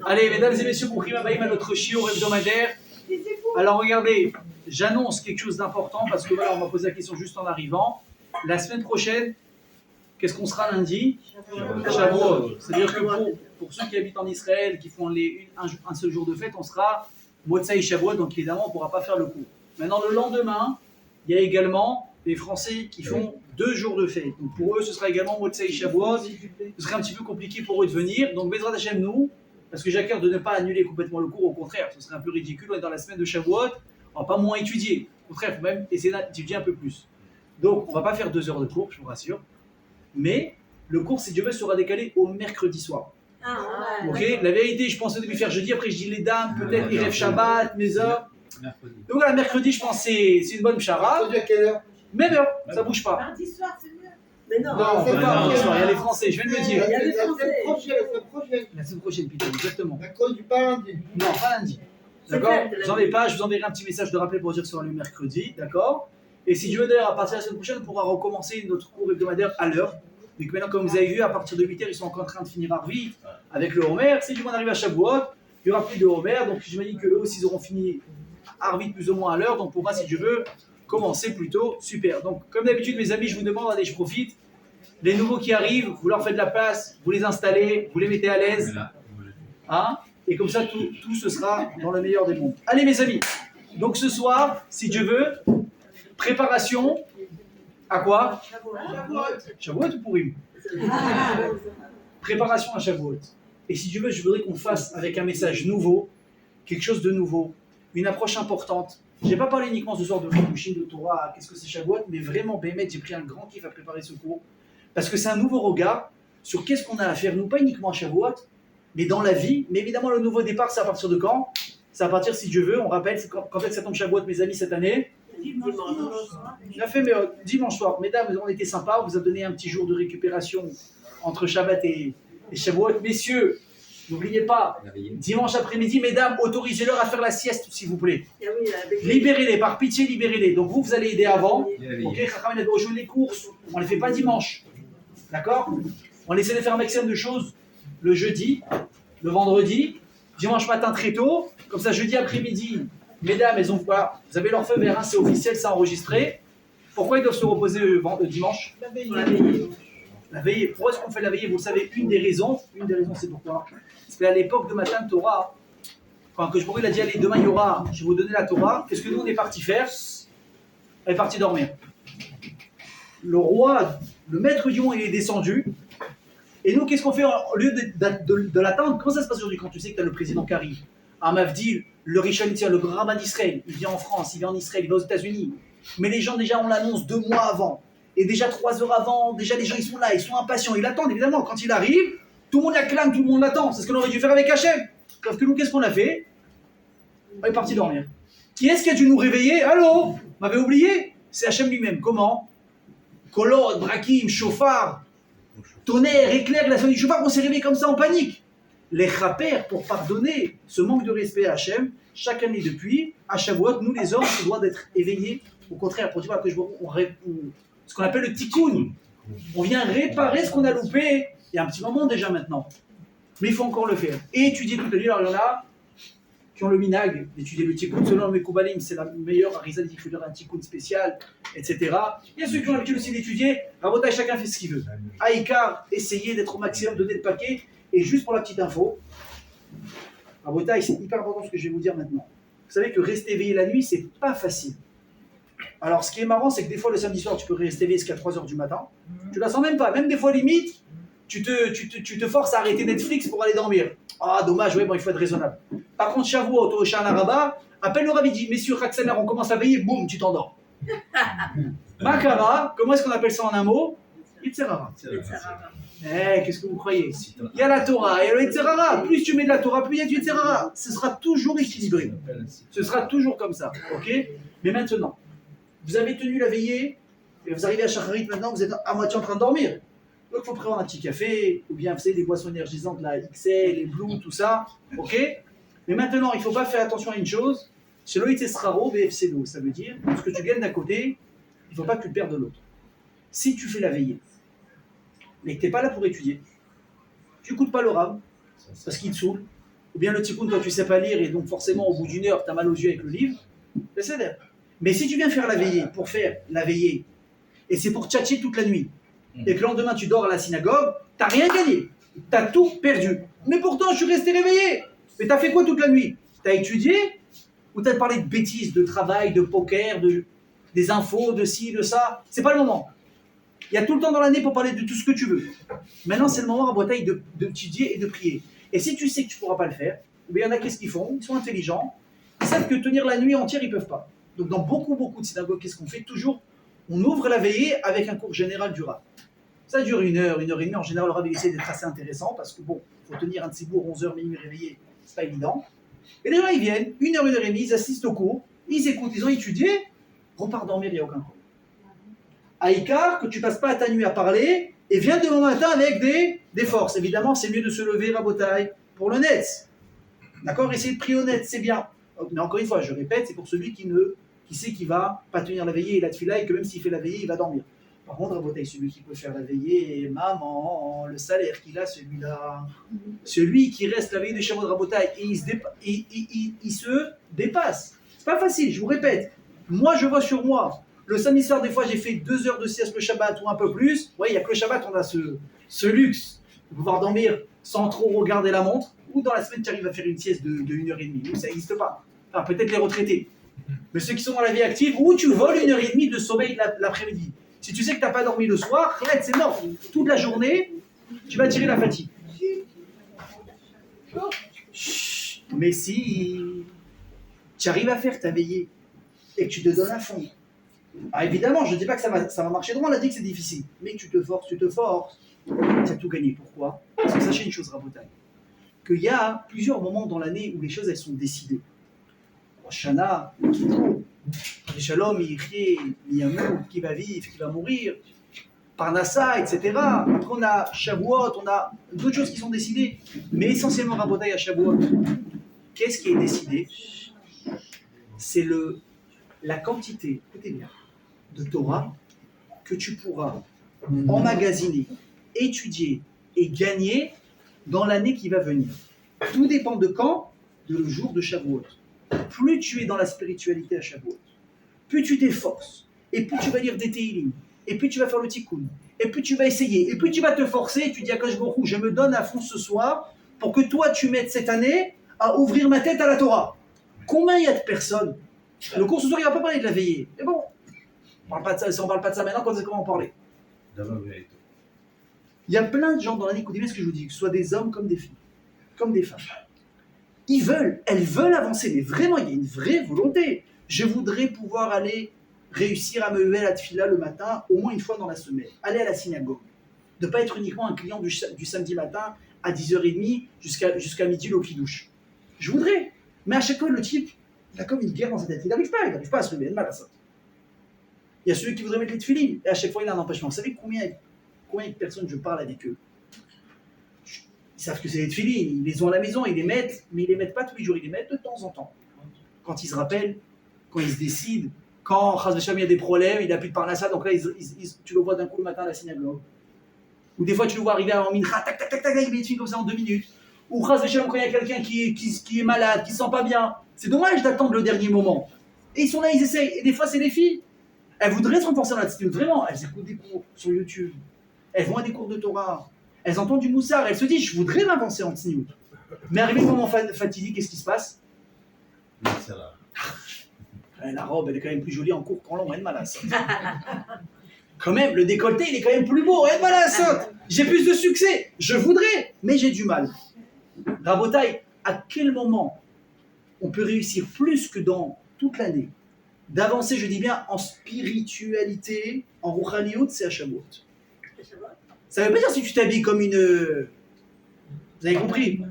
Allez, mesdames et messieurs, pour Primabaïm à notre shiur hebdomadaire. Alors regardez, j'annonce quelque chose d'important parce que voilà, on m'a posé la question juste en arrivant. La semaine prochaine, qu'est-ce qu'on sera lundi? Shavuot. C'est-à-dire que pour ceux qui habitent en Israël, qui font un seul jour de fête, on sera Motsai Shavuot, donc évidemment on ne pourra pas faire le cours. Maintenant, le lendemain, il y a également des Français qui font 2 jours de fête. Donc pour eux, ce sera également Motsai Shavuot. Ce serait un petit peu compliqué pour eux de venir. Donc Bezrat Hashem, nous, parce que j'ai à cœur de ne pas annuler complètement le cours, au contraire, ce serait un peu ridicule. On est dans la semaine de Shavuot, on ne va pas moins étudier. Au contraire, il faut même essayer d'étudier un peu plus. Donc on ne va pas faire 2 heures de cours, je vous rassure. Mais le cours, si Dieu veut, sera décalé au mercredi soir. Ok. La vérité, je pensais de faire jeudi, après je dis les dames, peut-être les rêves Shabbat, mes heures. Donc voilà, mercredi, je pense que c'est une bonne pchara. À quelle heure? Même heure, ça bouge pas. Mardi soir, c'est mieux. Mais Non, c'est pas mardi soir, il y a les Français, je viens de le dire. Il y a la semaine prochaine. La semaine prochaine, Peter, exactement. À cause du pas lundi. Non, pas lundi. D'accord? Vous en avez pas, je vous enverrai un petit message de rappel pour dire que ce sera le mercredi, d'accord? Et si Dieu veut, d'ailleurs, à partir de la semaine prochaine, on pourra recommencer notre cours hebdomadaire à l'heure. Donc maintenant, comme vous avez vu, à partir de 8h, ils sont encore en train de finir Arvit avec le Homer. Si du monde arrive à Shavuot, il n'y aura plus de Homer. Donc j'imagine qu'eux aussi, ils auront fini Arvit plus ou moins à l'heure. Donc on pourra, si Dieu veut, commencer plus tôt. Super. Donc comme d'habitude, mes amis, je vous demande, allez, je profite. Les nouveaux qui arrivent, vous leur faites de la place, vous les installez, vous les mettez à l'aise. Hein? Et comme ça, tout ce sera dans le meilleur des mondes. Allez, mes amis. Donc ce soir, si Dieu veut, préparation à quoi? Shavuot ou Purim? Préparation à Shavuot. Et si Dieu veut, je voudrais qu'on fasse avec un message nouveau, quelque chose de nouveau, une approche importante. Je n'ai pas parlé uniquement ce soir de Kiddushin, de Torah, qu'est-ce que c'est Shavuot, mais vraiment, Bémet, j'ai pris un grand kiff à préparer ce cours, parce que c'est un nouveau regard sur qu'est-ce qu'on a à faire, nous, pas uniquement à Shavuot, mais dans la vie. Mais évidemment, le nouveau départ, c'est à partir de quand? C'est à partir, si Dieu veut, on rappelle, c'est quand est-ce que ça tombe Shavuot, mes amis, cette année? Il a fait dimanche soir. Mesdames, on était sympa, on vous a donné un petit jour de récupération entre Shabbat et Shavuot. Messieurs, n'oubliez pas, dimanche après-midi, mesdames, autorisez-leur à faire la sieste, s'il vous plaît. Libérez-les, par pitié, libérez-les. Donc vous allez aider avant. Ok, les courses, on ne les fait pas dimanche. D'accord? On essaie de faire un maximum de choses le jeudi, le vendredi, dimanche matin très tôt. Comme ça, jeudi après-midi, mesdames, elles ont quoi? Vous avez leur feu vert, hein, c'est officiel, c'est enregistré. Pourquoi ils doivent se reposer dimanche? La veillée. Pourquoi est-ce qu'on fait la veillée? Vous savez, une des raisons, c'est pourquoi? Parce qu'à l'époque de Matan Torah, quand que je pourrais, il a dit, allez, demain il y aura, je vais vous donner la Torah. Qu'est-ce que nous on est parti faire? On est parti dormir. Le roi, le maître du monde, il est descendu. Et nous, qu'est-ce qu'on fait au lieu de l'attendre? Comment ça se passe aujourd'hui quand tu sais que tu as le président qui arrive? À Mavdil, le Rishon LeZion, le grand rabbin d'Israël, il vient en France, il vient en Israël, il va aux États-Unis. Mais les gens, déjà, on l'annonce 2 mois avant. Et déjà 3 heures avant, déjà les gens, ils sont là, ils sont impatients, ils l'attendent, évidemment. Quand il arrive, tout le monde l'acclame, tout le monde l'attend. C'est ce qu'on aurait dû faire avec Hachem. Sauf que nous, qu'est-ce qu'on a fait? On est parti dormir. Qui est-ce qui a dû nous réveiller? Allô? Vous m'avez oublié? C'est Hachem lui-même. Comment? Kolod, Brakim, Shofar, tonnerre, éclair, la sonne du chauffard, on s'est réveillé comme ça en panique. Les chapers, pour pardonner ce manque de respect à Hachem, chaque année depuis, à Shavuot, nous les hommes, on doit d'être éveillés. Au contraire, pour dire que ce qu'on appelle le tikkun. On vient réparer ce qu'on a loupé il y a un petit moment déjà maintenant. Mais il faut encore le faire. Et étudier toute la nuit. Alors il y en a qui ont le minag d'étudier le tikkun. Selon le Mekoubalim, c'est la meilleure. Arizal dit qu'il faut faire un tikkun spécial, etc. Il y a ceux qui ont l'habitude aussi d'étudier. Rabotai, chacun fait ce qu'il veut. Aïkar, essayez d'être au maximum, donner le paquet. Et juste pour la petite info, Rabotai, c'est hyper important ce que je vais vous dire maintenant. Vous savez que rester éveillé la nuit, c'est pas facile. Alors, ce qui est marrant, c'est que des fois, le samedi soir, tu peux rester éveillé jusqu'à 3h du matin. Tu la sens même pas. Même des fois, limite, tu te forces à arrêter Netflix pour aller dormir. Ah, dommage, ouais, bon, il faut être raisonnable. Par contre, Shavuot, au Shana Rabbah, appelle le rabbi, dit, messieurs, Raksaner, on commence à veiller, boum, tu t'endors. Makara, comment est-ce qu'on appelle ça en un mot? Yitzhara. Qu'est-ce que vous croyez? Il y a la Torah et le Yitzhara. Plus tu mets de la Torah, plus il y a du Yitzhara. Ce sera toujours équilibré. Ce sera toujours comme ça. Ok? Mais maintenant, vous avez tenu la veillée, et vous arrivez à Shacharit maintenant, vous êtes à moitié en train de dormir. Donc il faut prendre un petit café, ou bien vous savez, des boissons énergisantes, la XL, les Blue, tout ça. Ok? Mais maintenant, il ne faut pas faire attention à une chose. C'est l'Oïtesraro BFCDO. Ça veut dire que ce que tu gagnes d'un côté, il ne faut pas que tu le perdes de l'autre. Si tu fais la veillée, mais que tu n'es pas là pour étudier. Tu n'écoutes pas le rab, parce qu'il te saoule. Ou bien le tikkun, toi, tu ne sais pas lire, et donc forcément, au bout d'une heure, tu as mal aux yeux avec le livre. C'est ça. Mais si tu viens faire la veillée, pour faire la veillée, et c'est pour tchatcher toute la nuit, et que le lendemain, tu dors à la synagogue, tu n'as rien gagné. Tu as tout perdu. Mais pourtant, je suis resté réveillé. Mais tu as fait quoi toute la nuit? Tu as étudié? Ou tu as parlé de bêtises, de travail, de poker, des infos, de ci, de ça? C'est pas le moment. Il y a tout le temps dans l'année pour parler de tout ce que tu veux. Maintenant, c'est le moment à Bretagne d'étudier et de prier. Et si tu sais que tu ne pourras pas le faire, il y en a qu'est-ce qu'ils font? Ils sont intelligents. Ils savent que tenir la nuit entière, ils ne peuvent pas. Donc, dans beaucoup de synagogues, qu'est-ce qu'on fait? Toujours, on ouvre la veillée avec un cours général du rab. Ça dure 1 heure, 1 heure et demie. En général, le rab, il essaie d'être assez intéressant parce que, bon, il faut tenir un tsibour 11 heures, minuit réveillé, c'est pas évident. Et les gens, ils viennent, 1 heure, 1 heure et demie, ils assistent au cours, ils écoutent, ils ont étudié, repart dormir, il n'y a aucun problème. Aïkar, que tu passes pas ta nuit à parler, et viens demain matin avec des forces. Évidemment, c'est mieux de se lever, rabotaille, pour le net. D'accord? Essayer de prier au net, c'est bien. Mais encore une fois, je répète, c'est pour celui qui sait qu'il va pas tenir la veillée et la tefila, et que même s'il fait la veillée, il va dormir. Par contre, rabotaille, celui qui peut faire la veillée, et maman, le salaire qu'il a, celui-là, celui qui reste la veillée de Shavuot rabotaille, et il se dépasse. C'est pas facile, je vous répète. Moi, je vois sur moi. Le samedi soir, des fois, j'ai fait 2 heures de sieste le Shabbat ou un peu plus. Oui, il n'y a que le Shabbat, on a ce luxe de pouvoir dormir sans trop regarder la montre. Ou dans la semaine, tu arrives à faire une sieste de 1 heure et demie. Nous, ça n'existe pas. Enfin, peut-être les retraités. Mais ceux qui sont dans la vie active, ou tu voles 1 heure et demie de sommeil l'après-midi. Si tu sais que tu n'as pas dormi le soir, c'est mort. Toute la journée, tu vas tirer la fatigue. Chut. Mais si tu arrives à faire ta veillée et que tu te donnes à fond, ah, évidemment, je ne dis pas que ça va marcher droit, on a dit que c'est difficile. Mais tu te forces, tu as tout gagné. Pourquoi? Parce que sachez une chose, Rabotaille, qu'il y a plusieurs moments dans l'année où les choses, elles sont décidées. Shana, Shalom, Yamou, qui va vivre, qui va mourir, Parnassa, etc. Après, on a Shavuot, on a d'autres choses qui sont décidées. Mais essentiellement, Rabotaille à Shavuot, qu'est-ce qui est décidé? C'est la quantité, écoutez bien, de Torah que tu pourras emmagasiner, étudier et gagner dans l'année qui va venir. Tout dépend de quand? De le jour de Shavuot. Plus tu es dans la spiritualité à Shavuot, plus tu t'efforces, et plus tu vas lire des Tehillim, et plus tu vas faire le Tikkun, et plus tu vas essayer, et plus tu vas te forcer, et tu dis à Kadosh Baruch Hu, je me donne à fond ce soir pour que toi tu m'aides cette année à ouvrir ma tête à la Torah. Combien il y a de personnes? Le cours ce soir, il ne va pas parler de la veillée. Mais bon, on parle pas de ça, si on ne parle pas de ça maintenant, quand est-ce qu'on va en parler? Il y a plein de gens dans l'année, écoutez bien ce que je vous dis, que ce soit des hommes comme des filles, comme des femmes. Elles veulent avancer, mais vraiment, il y a une vraie volonté. Je voudrais pouvoir aller réussir à me lever à la tefila le matin, au moins une fois dans la semaine. Aller à la synagogue. De ne pas être uniquement un client du samedi matin à 10h30 jusqu'à midi l'eau qui douche. Je voudrais. Mais à chaque fois, le type, il a comme une guerre dans sa tête. Il n'arrive pas à se lever, mal à ça. Il y a celui qui voudrait mettre les tefilines, et à chaque fois, il a un empêchement. Vous savez combien de personnes je parle avec eux? Ils savent que c'est les tefilines, ils les ont à la maison, ils les mettent, mais ils ne les mettent pas tous les jours, ils les mettent de temps en temps. Quand ils se rappellent, quand ils se décident, quand il y a des problèmes, il n'a plus de parnassa, donc là, tu le vois d'un coup le matin à la synagogue. Ou des fois, tu le vois arriver en mincha, tac, tac, tac, tac, il met les tefilines comme ça en 2 minutes. Ou quand il y a quelqu'un qui est malade, qui ne se sent pas bien. C'est dommage d'attendre le dernier moment. Et ils sont là, ils essayent. Et des fois, c'est les filles. Elles voudraient se renforcer dans l'attitude, vraiment. Elles écoutent des cours sur YouTube. Elles vont à des cours de Torah. Elles entendent du moussard. Elles se disent, je voudrais m'avancer en tsniout. Mais arrivé le moment fatidique, qu'est-ce qui se passe? La robe, elle est quand même plus jolie en court qu'en long. Elle malade. Quand même, le décolleté, il est quand même plus beau. Elle malade. J'ai plus de succès. Je voudrais, mais j'ai du mal. Rabotaille, à quel moment on peut réussir plus que dans toute l'année d'avancer, je dis bien, en spiritualité, en rouchaniout, c'est à Shavuot. Ça veut pas dire si tu t'habilles comme une... Vous avez compris?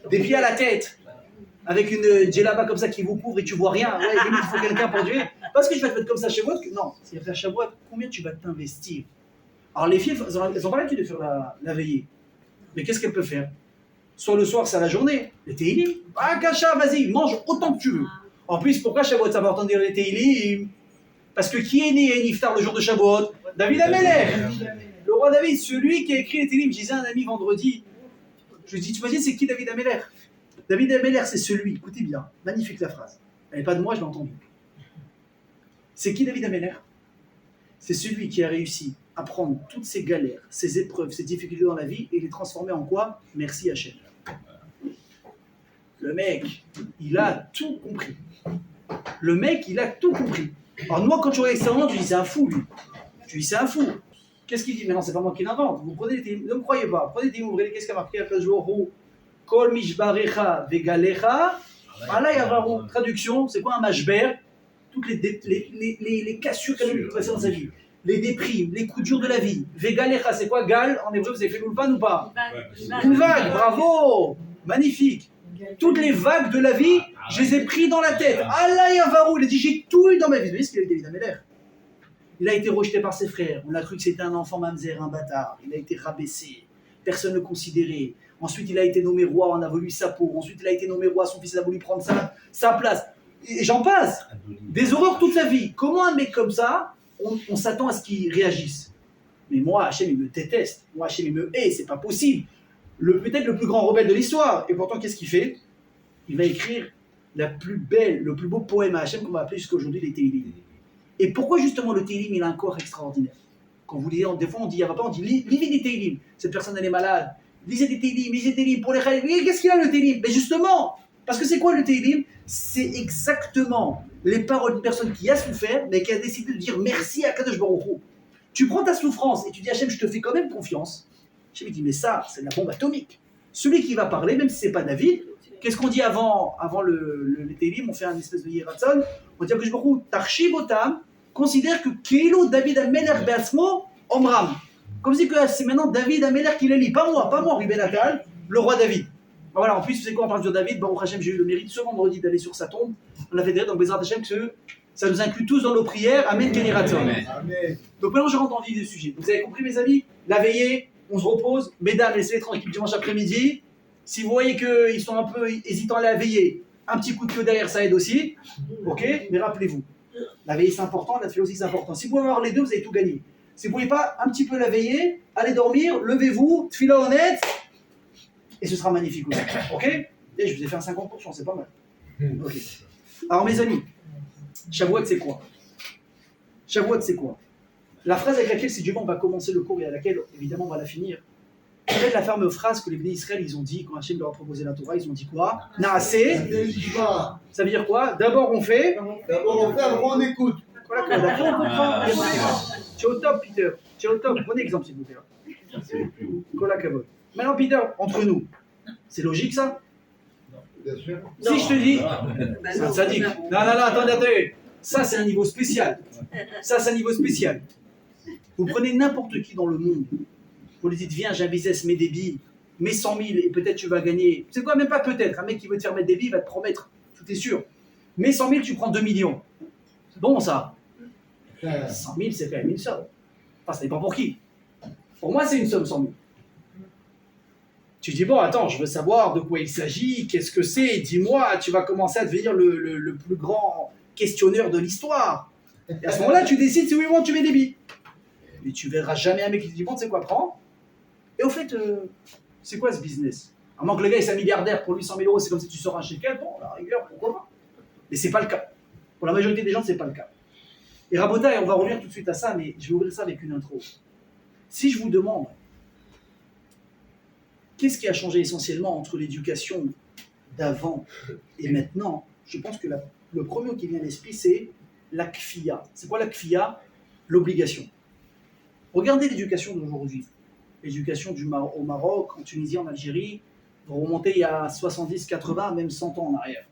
Des pieds à la tête, avec une djellaba comme ça qui vous couvre et tu vois rien. Ouais, il faut quelqu'un pour Dieu. Parce que tu vas te mettre comme ça à Shavuot. Non, c'est à Shavuot, combien tu vas t'investir? Alors les filles, elles n'ont pas l'habitude de faire la veillée. Mais qu'est-ce qu'elles peuvent faire? Soit le soir, c'est à la journée. Les Tehillim. Ah, Kacha, vas-y, mange autant que tu veux. En plus, pourquoi Shavuot, ça va entendre dire les Tehillim? Parce que qui est né à Niftar le jour de Shavuot? David Amelech. Le roi David, celui qui a écrit les Télim, je disais à un ami vendredi, je lui dis, tu imagines c'est qui David Améler? David Améler, c'est celui, écoutez bien, magnifique la phrase. Elle n'est pas de moi, je l'ai entendue. C'est qui David Améler? C'est celui qui a réussi à prendre toutes ses galères, ses épreuves, ses difficultés dans la vie et les transformer en quoi? Merci Hachem. Le mec, il a tout compris. Le mec, il a tout compris. Alors moi, quand je regarde ça, je dis c'est un fou, lui. Je dis c'est un fou. Qu'est-ce qu'il dit? Mais non, c'est pas moi qui l'invente. Vous prenez les télim, ne me croyez pas. Prenez les télim, ouvrez, qu'est-ce qu'il a marqué après le jour? Kol mishbarecha vegalecha. Voilà, yavaru. Traduction, c'est quoi un mashber? Toutes les cassures qu'elle a pu passer dans sa vie. Les déprimes, les coups durs de la vie. Vegalecha, c'est quoi gal? En hébreu, vous avez fait l'ulpan ou pas? Une vague, bravo. Magnifique. Toutes les vagues de la vie, je les ai pris dans la tête. Allah Yavarou, il a dit j'ai tout eu dans ma vie. Vous voyez ce qu'il a été David Améler? Il a été rejeté par ses frères. On a cru que c'était un enfant mamzer, un bâtard. Il a été rabaissé. Personne ne le considérait. Ensuite, il a été nommé roi. On a voulu sa peau. Ensuite, il a été nommé roi. Son fils a voulu prendre sa place. Et j'en passe. Des horreurs toute sa vie. Comment un mec comme ça, on s'attend à ce qu'il réagisse? Mais moi, Hachem, il me déteste. Moi, Hachem, il me hait. C'est pas possible. Peut-être le plus grand rebelle de l'histoire. Et pourtant, qu'est-ce qu'il fait? Il va écrire la plus belle, le plus beau poème à Hachem qu'on va appeler jusqu'à aujourd'hui les Télim. Et pourquoi justement le Télim, il a un corps extraordinaire? Quand vous lisez, des fois on dit, il y a pas, on dit, lisez des Télim. Cette personne, elle est malade. Lisez des Télim pour les Khalim. Qu'est-ce qu'il a le Télim? Mais justement, parce que c'est quoi le Télim? C'est exactement les paroles d'une personne qui a souffert, mais qui a décidé de dire merci à Kadosh Baruch Hu. Tu prends ta souffrance et tu dis Hachem, je te fais quand même confiance. Hachem dit, mais ça, c'est de la bombe atomique. Celui qui va parler, même si c'est pas David, qu'est-ce qu'on dit avant le Télim? On fait un espèce de Yeratzon. On dit que je me Tarchiv Otam considère que Kelo David Améler Beasmo Omram. Comme si que c'est maintenant David Améler qui le lit. Pas moi, Ruben Atal, le roi David. Voilà, en plus, c'est quoi, on parle de David, Baruch Hashem, j'ai eu le mérite ce vendredi d'aller sur sa tombe. On l'a fait derrière, donc Bezrat Hashem, que ça nous inclut tous dans nos prières. Amen, Ken Yeratzon. Donc maintenant, je rentre dans le vif du sujet. Vous avez compris, mes amis? La veillée, on se repose. Mesdames, laissez-les tranquilles dimanche après-midi. Si vous voyez qu'ils sont un peu hésitants à la veiller, un petit coup de queue derrière, ça aide aussi. Ok? Mais rappelez-vous, la veillée c'est important, la tefila aussi c'est important. Si vous pouvez avoir les deux, vous avez tout gagné. Si vous ne pouvez pas un petit peu la veiller, allez dormir, levez-vous, tefila honnête, et ce sera magnifique aussi. Ok? Et je vous ai fait un 50%, c'est pas mal. Ok. Alors mes amis, Shavuot c'est quoi? Shavuot c'est quoi? La phrase avec laquelle, si Dieu veut, on va commencer le cours et à laquelle, évidemment, on va la finir. En fait, la fameuse phrase que les bénis Israël, ils ont dit, quand Hachem leur a proposé la Torah, ils ont dit quoi? Naaseh. Ça veut dire quoi? D'abord on fait. Après on écoute. Voilà, après on comprend. Tu es au top, Peter. Tu es au top. Prenez exemple, s'il vous plaît. Kola Kavod. Maintenant, Peter, entre nous, c'est logique ça? Bien sûr. Si je te dis, c'est un sadique. Non, attendez. Ça, c'est un niveau spécial. Ça, c'est un niveau spécial. Vous prenez n'importe qui dans le monde. Vous lui dites, viens, j'ai un business, mets des billes, mets 100 000 et peut-être tu vas gagner. C'est quoi, même pas peut-être. Un mec qui veut te faire mettre des billes va te promettre, tout est sûr. Mets 100 000, tu prends 2 millions. C'est bon ça. 100 000, c'est quand même une somme. Enfin, ça dépend pour qui. Pour moi, c'est une somme 100 000. Tu dis, bon, attends, je veux savoir de quoi il s'agit, qu'est-ce que c'est, dis-moi, tu vas commencer à devenir le plus grand questionneur de l'histoire. Et à ce moment-là, tu décides si oui ou non tu mets des billes. Mais tu verras jamais un mec qui te dit, bon, tu sais quoi, prends. Et au fait, c'est quoi ce business? À moins que le gars est un milliardaire, pour lui 100 000 euros, c'est comme si tu sors un shekel, bon, la rigueur, pourquoi pas? Mais c'est pas le cas. Pour la majorité des gens, c'est pas le cas. Et Rabotai, on va revenir tout de suite à ça, mais je vais ouvrir ça avec une intro. Si je vous demande, qu'est-ce qui a changé essentiellement entre l'éducation d'avant et maintenant? Je pense que le premier mot qui vient à l'esprit, c'est la kfiya. C'est quoi la kfiya? L'obligation. Regardez l'éducation d'aujourd'hui. L'éducation au Maroc, en Tunisie, en Algérie, vous remontez il y a 70, 80, même 100 ans en arrière.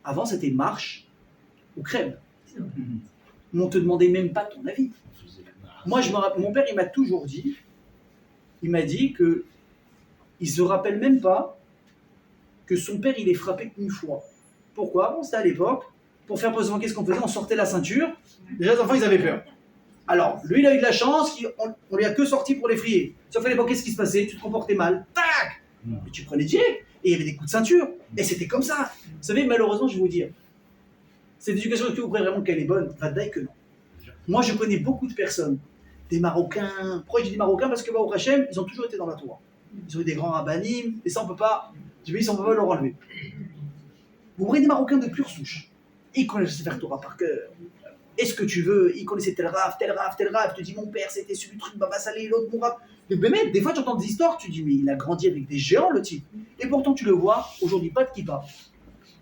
Avant, c'était marche ou crève. On ne te demandait même pas ton avis. Moi, mon père, il m'a toujours dit, il m'a dit que il ne se rappelle même pas que son père, il est frappé une fois. Pourquoi? Bon, c'était à l'époque. Pour faire besoin, qu'est-ce qu'on faisait? On sortait la ceinture. Déjà, les enfants, ils avaient peur. Alors, lui, il a eu de la chance, on lui a que sorti pour les frier. Sauf à l'époque, qu'est-ce qui se passait? Tu te comportais mal. Tac! Mais tu prenais direct. Et il y avait des coups de ceinture. Et c'était comme ça. Vous savez, malheureusement, je vais vous dire, cette éducation, est-ce que vous croyez vraiment qu'elle est bonne? Vadaï que non. Moi, je connais beaucoup de personnes, des Marocains. Pourquoi je dis Marocains? Parce que au Hachem, ils ont toujours été dans la Torah. Ils ont eu des grands rabbinim, et ça on peut pas, on peut pas leur enlever. Vous voyez des Marocains de pure souche. Ils connaissent le Torah par cœur. Est-ce que tu veux? Ils connaissaient tel rave, tel rave, tel rave. Tu te dis, mon père, c'était celui du truc, Baba Salé, l'autre, mon rave. Mais des fois, tu entends des histoires, tu te dis, mais il a grandi avec des géants, le type. Et pourtant, tu le vois, aujourd'hui, pas de kippa.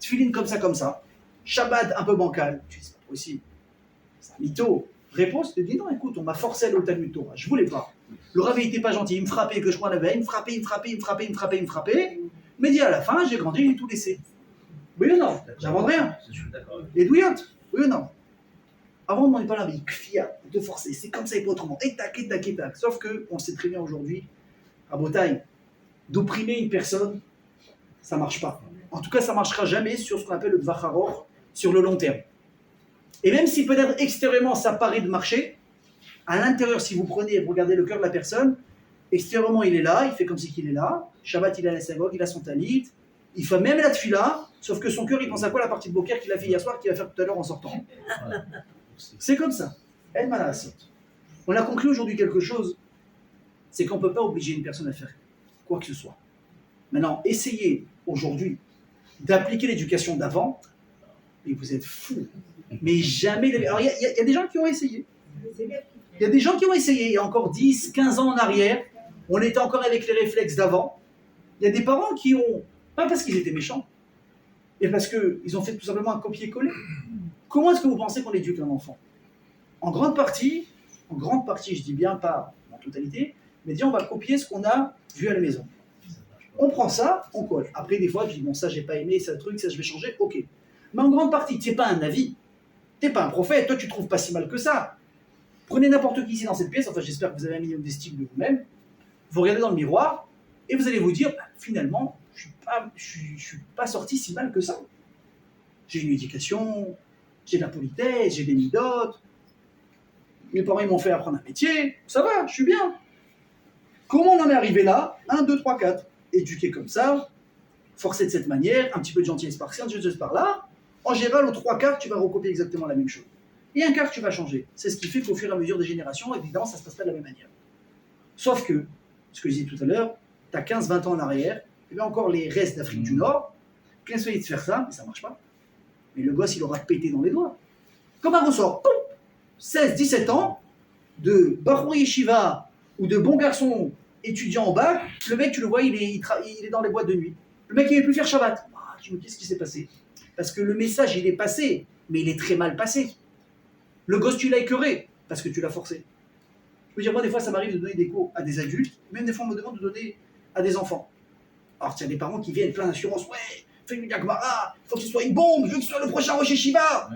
Tfilin comme ça. Shabbat un peu bancal. Tu dis, c'est pas possible. C'est un mytho. Réponse, tu te dis, non, écoute, on m'a forcé à aller au Talmud Torah. Je voulais pas. Le rave, il était pas gentil. Il me frappait que je crois la veille. Il me frappait. Mais dit à la fin, j'ai grandi, j'ai tout laissé. Oui ou non? J'invente rien. Et douillotte. Oui ou non? Avant, on n'en est pas là, mais il de forcer. C'est comme ça et pas autrement. Et tac. Sauf qu'on le sait très bien aujourd'hui, à Bretagne, d'opprimer une personne, ça ne marche pas. En tout cas, ça ne marchera jamais sur ce qu'on appelle le Dvacharor, sur le long terme. Et même si peut-être extérieurement, ça paraît de marcher, à l'intérieur, si vous prenez et vous regardez le cœur de la personne, extérieurement, il est là, il fait comme si qu'il est là. Shabbat, il est à la synagogue, il a son talit. Il fait même la tfila, sauf que son cœur, il pense à quoi? La partie de Boker qu'il a fait hier soir, qu'il va faire tout à l'heure en sortant. C'est comme ça. On a conclu aujourd'hui quelque chose, c'est qu'on ne peut pas obliger une personne à faire quoi que ce soit. Maintenant, essayez aujourd'hui d'appliquer l'éducation d'avant, et vous êtes fous. Mais jamais... Alors, il y a des gens qui ont essayé. Il y a des gens qui ont essayé, il y a encore 10, 15 ans en arrière, on était encore avec les réflexes d'avant. Il y a des parents qui ont, pas parce qu'ils étaient méchants, mais parce qu'ils ont fait tout simplement un copier-coller. Comment est-ce que vous pensez qu'on éduque un enfant? En grande partie, je dis bien pas en totalité, mais disons on va copier ce qu'on a vu à la maison. On prend ça, on colle. Après des fois, je dis bon ça j'ai pas aimé, ça truc, ça je vais changer, ok. Mais en grande partie, tu n'es pas un avis, tu n'es pas un prophète, toi tu trouves pas si mal que ça. Prenez n'importe qui ici dans cette pièce, enfin j'espère que vous avez un minimum d'estime de vous-même, vous regardez dans le miroir et vous allez vous dire bah, finalement je suis pas sorti si mal que ça. J'ai une éducation, j'ai de la politesse, j'ai des midotes. Mes parents ils m'ont fait apprendre un métier, ça va, je suis bien. Comment on en est arrivé là? 1, 2, 3, 4. Éduqué comme ça, forcé de cette manière, un petit peu de gentillesse par-ci, un petit peu de gentillesse par-là. En général, aux 3 quarts, tu vas recopier exactement la même chose. Et un quart, tu vas changer. C'est ce qui fait qu'au fur et à mesure des générations, évidemment, ça ne se passe pas de la même manière. Sauf que, ce que je disais tout à l'heure, tu as 15-20 ans en arrière, et bien encore les restes d'Afrique du Nord, qui ont essayé de faire ça, mais ça ne marche pas. Mais le gosse, il aura pété dans les doigts. Comme un ressort, 16-17 ans, de Bahou Yeshiva ou de bon garçon étudiant au bac, le mec, tu le vois, il est dans les boîtes de nuit. Le mec, il ne veut plus faire Shabbat. Ah, je me dis, qu'est-ce qui s'est passé? Parce que le message, il est passé, mais il est très mal passé. Le gosse, tu l'as écœuré, parce que tu l'as forcé. Je veux dire, moi, des fois, ça m'arrive de donner des cours à des adultes, même des fois, on me demande de donner à des enfants. Alors, il y a des parents qui viennent plein d'assurance. Ouais, fais une Yagmara, il faut qu'il soit une bombe, je veux qu'il soit le prochain Rosh Yeshiva.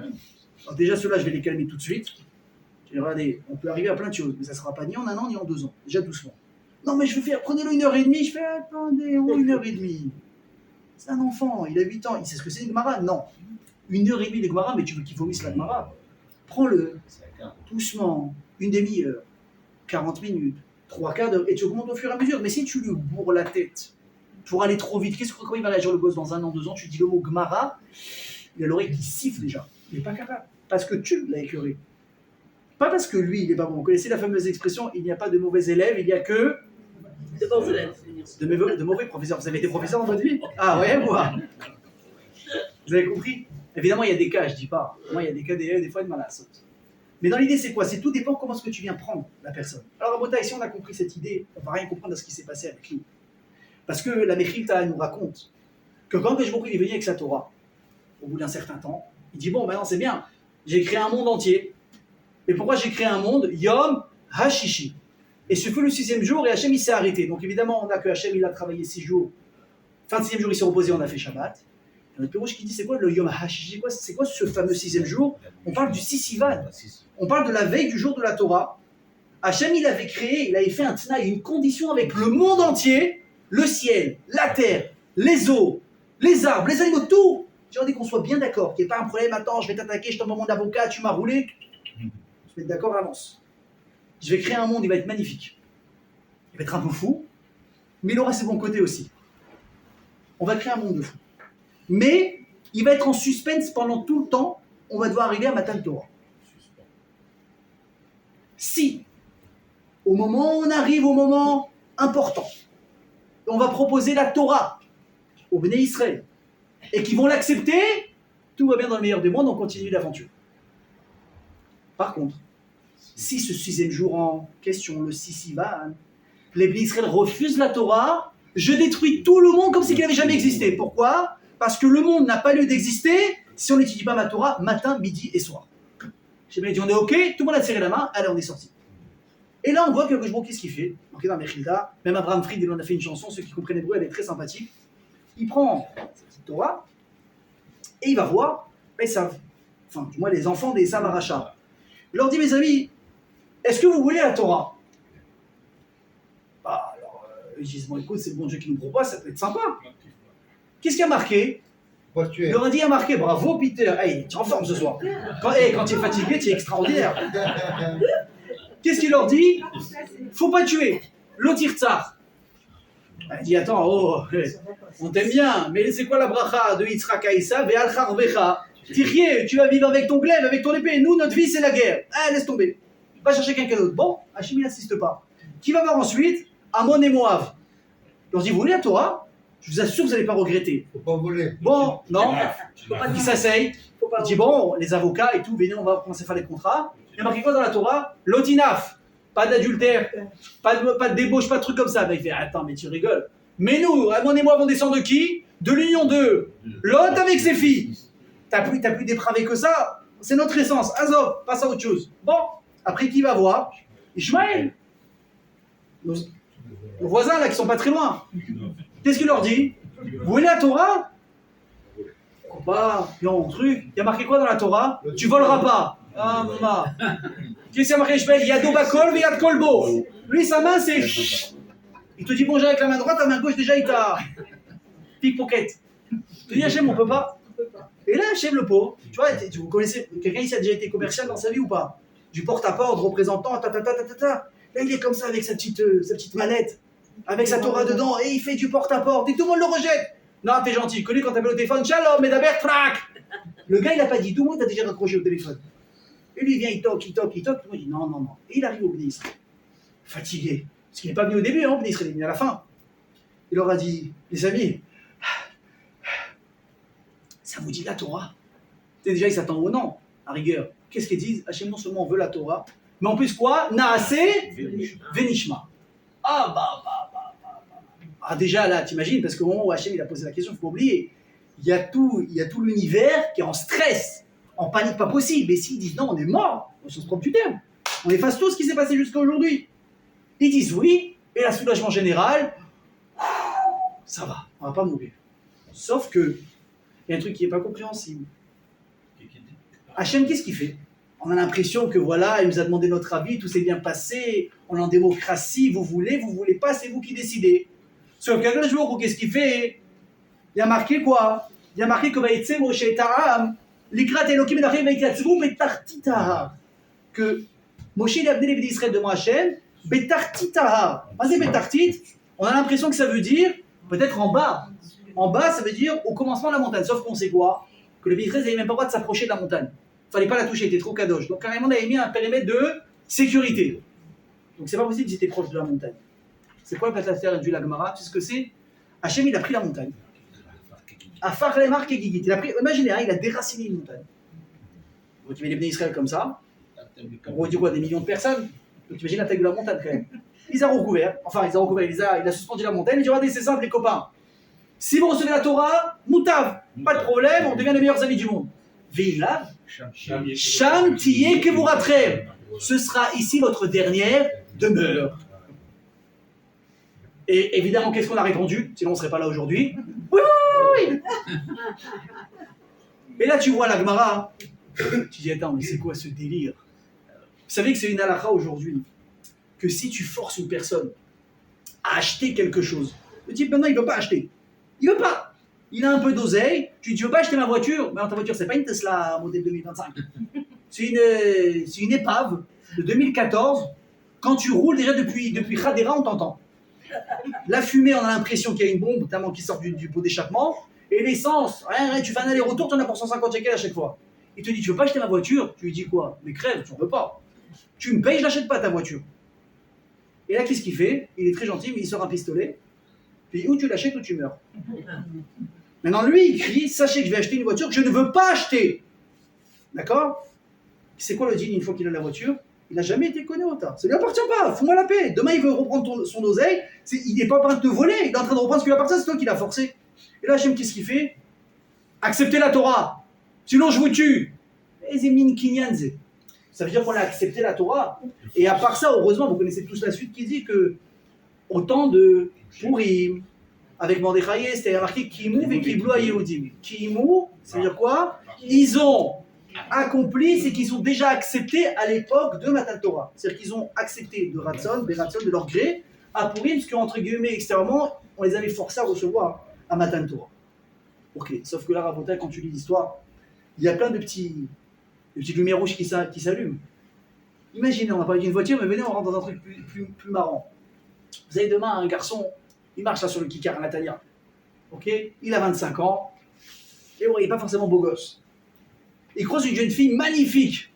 Alors, déjà, ceux-là, je vais les calmer tout de suite. Je vais dire, regardez, on peut arriver à plein de choses, mais ça ne sera pas ni en 1 an, ni en 2 ans. Déjà, doucement. Non, mais je veux faire, prenez-le 1h30. Je fais, attendez, 1h30. C'est un enfant, il a 8 ans, il sait ce que c'est une Gemara? Non. 1h30 de Gemara, mais tu veux qu'il vomisse la Gemara? Prends-le, doucement, une demi-heure, 40 minutes, 3 quarts d'heure, et tu augmentes au fur et à mesure. Mais si tu lui bourres la tête pour aller trop vite, comment il va réagir le gosse dans 1 an, 2 ans? Tu dis le mot Gemara, il a l'oreille qui siffle déjà. Il n'est pas capable. Parce que tu l'as écœuré. Pas parce que lui, il n'est pas bon. Vous connaissez la fameuse expression, il n'y a pas de mauvais élèves, il n'y a que... De bons élèves. De mauvais professeurs. Vous avez été professeur dans votre vie? Ah ouais, moi. Vous avez compris? Évidemment, il y a des cas, je ne dis pas. Moi, il y a des cas d'élèves, des fois, de malasse. Mais dans l'idée, c'est quoi? C'est tout dépend comment est-ce que tu viens prendre la personne. Alors, à Bretagne, si on a compris cette idée, on ne va rien comprendre à ce qui s'est passé avec lui. Parce que la Mechilta nous raconte que quand Baruch il est venu avec sa Torah, au bout d'un certain temps, il dit, bon, maintenant c'est bien, j'ai créé un monde entier. Et pourquoi j'ai créé un monde? Yom Hashishi. Et ce fut le 6e jour et Hachem il s'est arrêté. Donc évidemment, on a que Hachem il a travaillé 6 jours. Fin de 6e jour, il s'est reposé, on a fait Shabbat. Il y a notre Pérouche qui dit c'est quoi le Yom Hashishi? C'est quoi ce fameux 6e jour? On parle du Sissivan. On parle de la veille du jour de la Torah. Hachem il avait créé, il avait fait un tnaï, une condition avec le monde entier, le ciel, la terre, les eaux, les arbres, les animaux, tout. J'ai envie qu'on soit bien d'accord, qu'il n'y ait pas un problème, attends, je vais t'attaquer, je t'envoie mon avocat, tu m'as roulé. On se met d'accord à l'avance. Je vais créer un monde, il va être magnifique. Il va être un peu fou, mais il aura ses bons côtés aussi. On va créer un monde de fou. Mais il va être en suspense pendant tout le temps, on va devoir arriver à Matan Torah. Si Au moment où on arrive au moment important, on va proposer la Torah aux Béné Israël et qui vont l'accepter, tout va bien dans le meilleur des mondes, on continue l'aventure. Par contre, si ce 6e jour en question, le Sissivan, les Béné Israël refusent la Torah, je détruis tout le monde comme si il n'avait jamais existé. Pourquoi? Parce que le monde n'a pas lieu d'exister si on n'étudie pas ma Torah matin, midi et soir. J'ai bien dit, on est OK, tout le monde a serré la main, allez, on est sorti. Et là, on voit que qu'est-ce qu'il fait? Donc, dans Mechilda, même Abraham Fried, il en a fait une chanson, ceux qui comprennent hébreu, elle est très sympathique. Il prend cette petite Torah et il va voir Esav, enfin, du moins les enfants des Esav Aracha. Il leur dit, mes amis, est-ce que vous voulez la Torah? Bah, alors, ils disent, bon, écoute, c'est le bon Dieu qui nous propose, ça peut être sympa. Qu'est-ce qu'il y a marqué? Il leur a dit, il y a marqué, bravo Peter, hey, tu es en forme ce soir. Quand tu es fatigué, tu es extraordinaire. Qu'est-ce qu'il leur dit? Faut pas tuer. L'otirtsar. Il dit, attends, oh, on t'aime bien, mais c'est quoi la bracha de Yitzhak Aïssa, ve'al charbecha? Tichye, tu vas vivre avec ton glaive, avec ton épée. Nous, notre vie, c'est la guerre. Ah, laisse tomber. Va chercher quelqu'un d'autre. Bon, Hachim, il n'insiste pas. Qui va voir ensuite? Amon et Moab. Il leur dit, vous voulez la Torah? Je vous assure que vous n'allez pas regretter. Faut pas voler. Bon, non, il s'asseye. Il dit, bon, les avocats et tout, venez, on va commencer à faire les contrats. Il y a marqué quoi dans la Torah? Lotinaf. Pas d'adultère, pas de débauche, pas de trucs comme ça. Ben, il fait, attends, mais tu rigoles. Mais nous, Amon et moi, on descend de qui? De l'union de Lot avec ses filles. T'as plus dépravé que ça? C'est notre essence. Azov, passe à autre chose. Bon, après qui va voir? Ishmaël. Nos voisins là qui sont pas très loin. Qu'est-ce qu'il leur dit? Vous voulez la Torah? Bah, non, truc. Il y a marqué quoi dans la Torah? Tu voleras pas. Ah, maman. Qu'est-ce qu'il y a marqué? Il y a Dobakol, Yad Kolbo. Lui, sa main, c'est. Il te dit bonjour avec la main droite, la main gauche, déjà, il t'a. Pickpocket. Tu dis, Hachem, on peut pas. Et là, Hachem, le pauvre, tu vois, vous connaissez, quelqu'un ici a déjà été commercial dans sa vie ou pas? Du porte-à-porte, représentant, ta. Là, il est comme ça avec sa petite mallette, avec sa Torah dedans, et il fait du porte-à-porte, et tout le monde le rejette. Non, t'es gentil, connu quand t'appelles au téléphone, Shalom, Medaber, trac. Le gars, il a pas dit, tout le monde t'a déjà raccroché au téléphone. Et lui, il vient, il toque. Tout le monde dit, non. Et il arrive au Béné Israël, fatigué. Parce qu'il n'est pas venu au début, hein, au Béné Israël, il est venu à la fin. Il leur a dit, les amis, ça vous dit la Torah? Déjà, il s'attend au non, à rigueur. Qu'est-ce qu'ils disent? Hachem, non seulement on veut la Torah, mais en plus quoi? Naase Venishma. Ah, déjà là, t'imagines, parce qu'au moment où Hachem il a posé la question, il ne faut pas oublier, il y a tout l'univers qui est en stress, en panique pas possible. Et s'ils disent non, on est mort, au sens propre du terme, on efface tout ce qui s'est passé jusqu'à aujourd'hui. Ils disent oui, et là, soulagement général, ça va, on va pas mourir. Sauf que, il y a un truc qui n'est pas compréhensible. Hachem, qu'est-ce qu'il fait? On a l'impression que voilà, il nous a demandé notre avis, tout s'est bien passé, on est en démocratie, vous voulez pas, c'est vous qui décidez. Sauf qu'à le jour où qu'est-ce qu'il fait? Il y a marqué quoi? Il y a marqué que Vaïtse Moshe Ta'am, l'Ikrat Elokim Elachim Vaïtiatzvou Betartitahar. Que Moshe il a amené les Béné Israël devant Hachem, Betartitahar. Vas-y, Betartit, on a l'impression que ça veut dire peut-être en bas. En bas, ça veut dire au commencement de la montagne. Sauf qu'on sait quoi? Que les Béné Israël n'avaient même pas le droit de s'approcher de la montagne. Il ne fallait pas la toucher, elle était trop kadosh. Donc carrément, on avait mis un périmètre de sécurité. Donc c'est pas possible si tu étais proche de la montagne. C'est quoi le Patlaster du Lagmara? Tu sais ce que c'est? Hachem, il a pris la montagne. Afar les marques et Gigit. Imaginez, il a déraciné une montagne. Donc il y avait les Béné Israël comme ça. On dit quoi? Des millions de personnes. Donc imagine la taille de la montagne quand même. Il a recouvert. Il a suspendu la montagne. Il dit regardez, c'est simple, les copains. Si vous recevez la Torah, moutav, pas de problème, on devient les meilleurs amis du monde. Ve'imlav, Sham tiye kevoratrem. Ce sera ici votre dernière demeure. Et évidemment, qu'est-ce qu'on a répondu? Sinon, on ne serait pas là aujourd'hui. Oui. Et là, tu vois la Gemara. Tu dis, attends, mais c'est quoi ce délire? Vous savez que c'est une halakha aujourd'hui, que si tu forces une personne à acheter quelque chose, le type maintenant, il ne veut pas acheter. Il ne veut pas. Il a un peu d'oseille. Tu dis, tu veux pas acheter ma voiture? Mais non, ta voiture, c'est pas une Tesla modèle 2025. C'est une épave de 2014. Quand tu roules déjà depuis Khadera, on t'entend. La fumée, on a l'impression qu'il y a une bombe, notamment qui sort du pot d'échappement. Et l'essence, rien, tu fais un aller-retour, tu en as pour 150 shekels à chaque fois. Il te dit, tu veux pas acheter ma voiture? Tu lui dis quoi? Mais crève, tu en veux pas. Tu me payes, je l'achète pas ta voiture. Et là, qu'est-ce qu'il fait? Il est très gentil, mais il sort un pistolet. Puis ou tu l'achètes ou tu meurs. Maintenant, lui, il crie, sachez que je vais acheter une voiture que je ne veux pas acheter. D'accord? C'est quoi le deal une fois qu'il a la voiture? Il n'a jamais été connu au tas. Ça ne lui appartient pas, fous-moi la paix. Demain, il veut reprendre son oseille. Il n'est pas en train de te voler, il est en train de reprendre ce qui lui appartient, c'est toi qui l'as forcé. Et là, Hachem, qu'est-ce qu'il fait? Acceptez la Torah, sinon je vous tue. Ça veut dire qu'on a accepté la Torah. Et à part ça, heureusement, vous connaissez tous la suite qui dit que au temps de Purim, avec Mordechai, c'était marqué Kimou et Kiblu à Yehudim. Kimou, ça veut dire quoi? Ils ont accompli, c'est qu'ils ont déjà accepté à l'époque de Matan Torah. C'est-à-dire qu'ils ont accepté de Ratzon, de leur gré, à Purim, parce qu'entre guillemets, extérieurement, on les avait forcés à recevoir à Matan Torah. Ok, sauf que là, Rabotai, quand tu lis l'histoire, il y a plein de petites lumières rouges qui s'allument. Imaginez, on n'a pas d'une voiture, mais venez, on rentre dans un truc plus marrant. Vous avez demain un garçon, il marche là sur le Kikar à Natalia. Ok, il a 25 ans, et bon, il n'est pas forcément beau gosse. Il croise une jeune fille magnifique.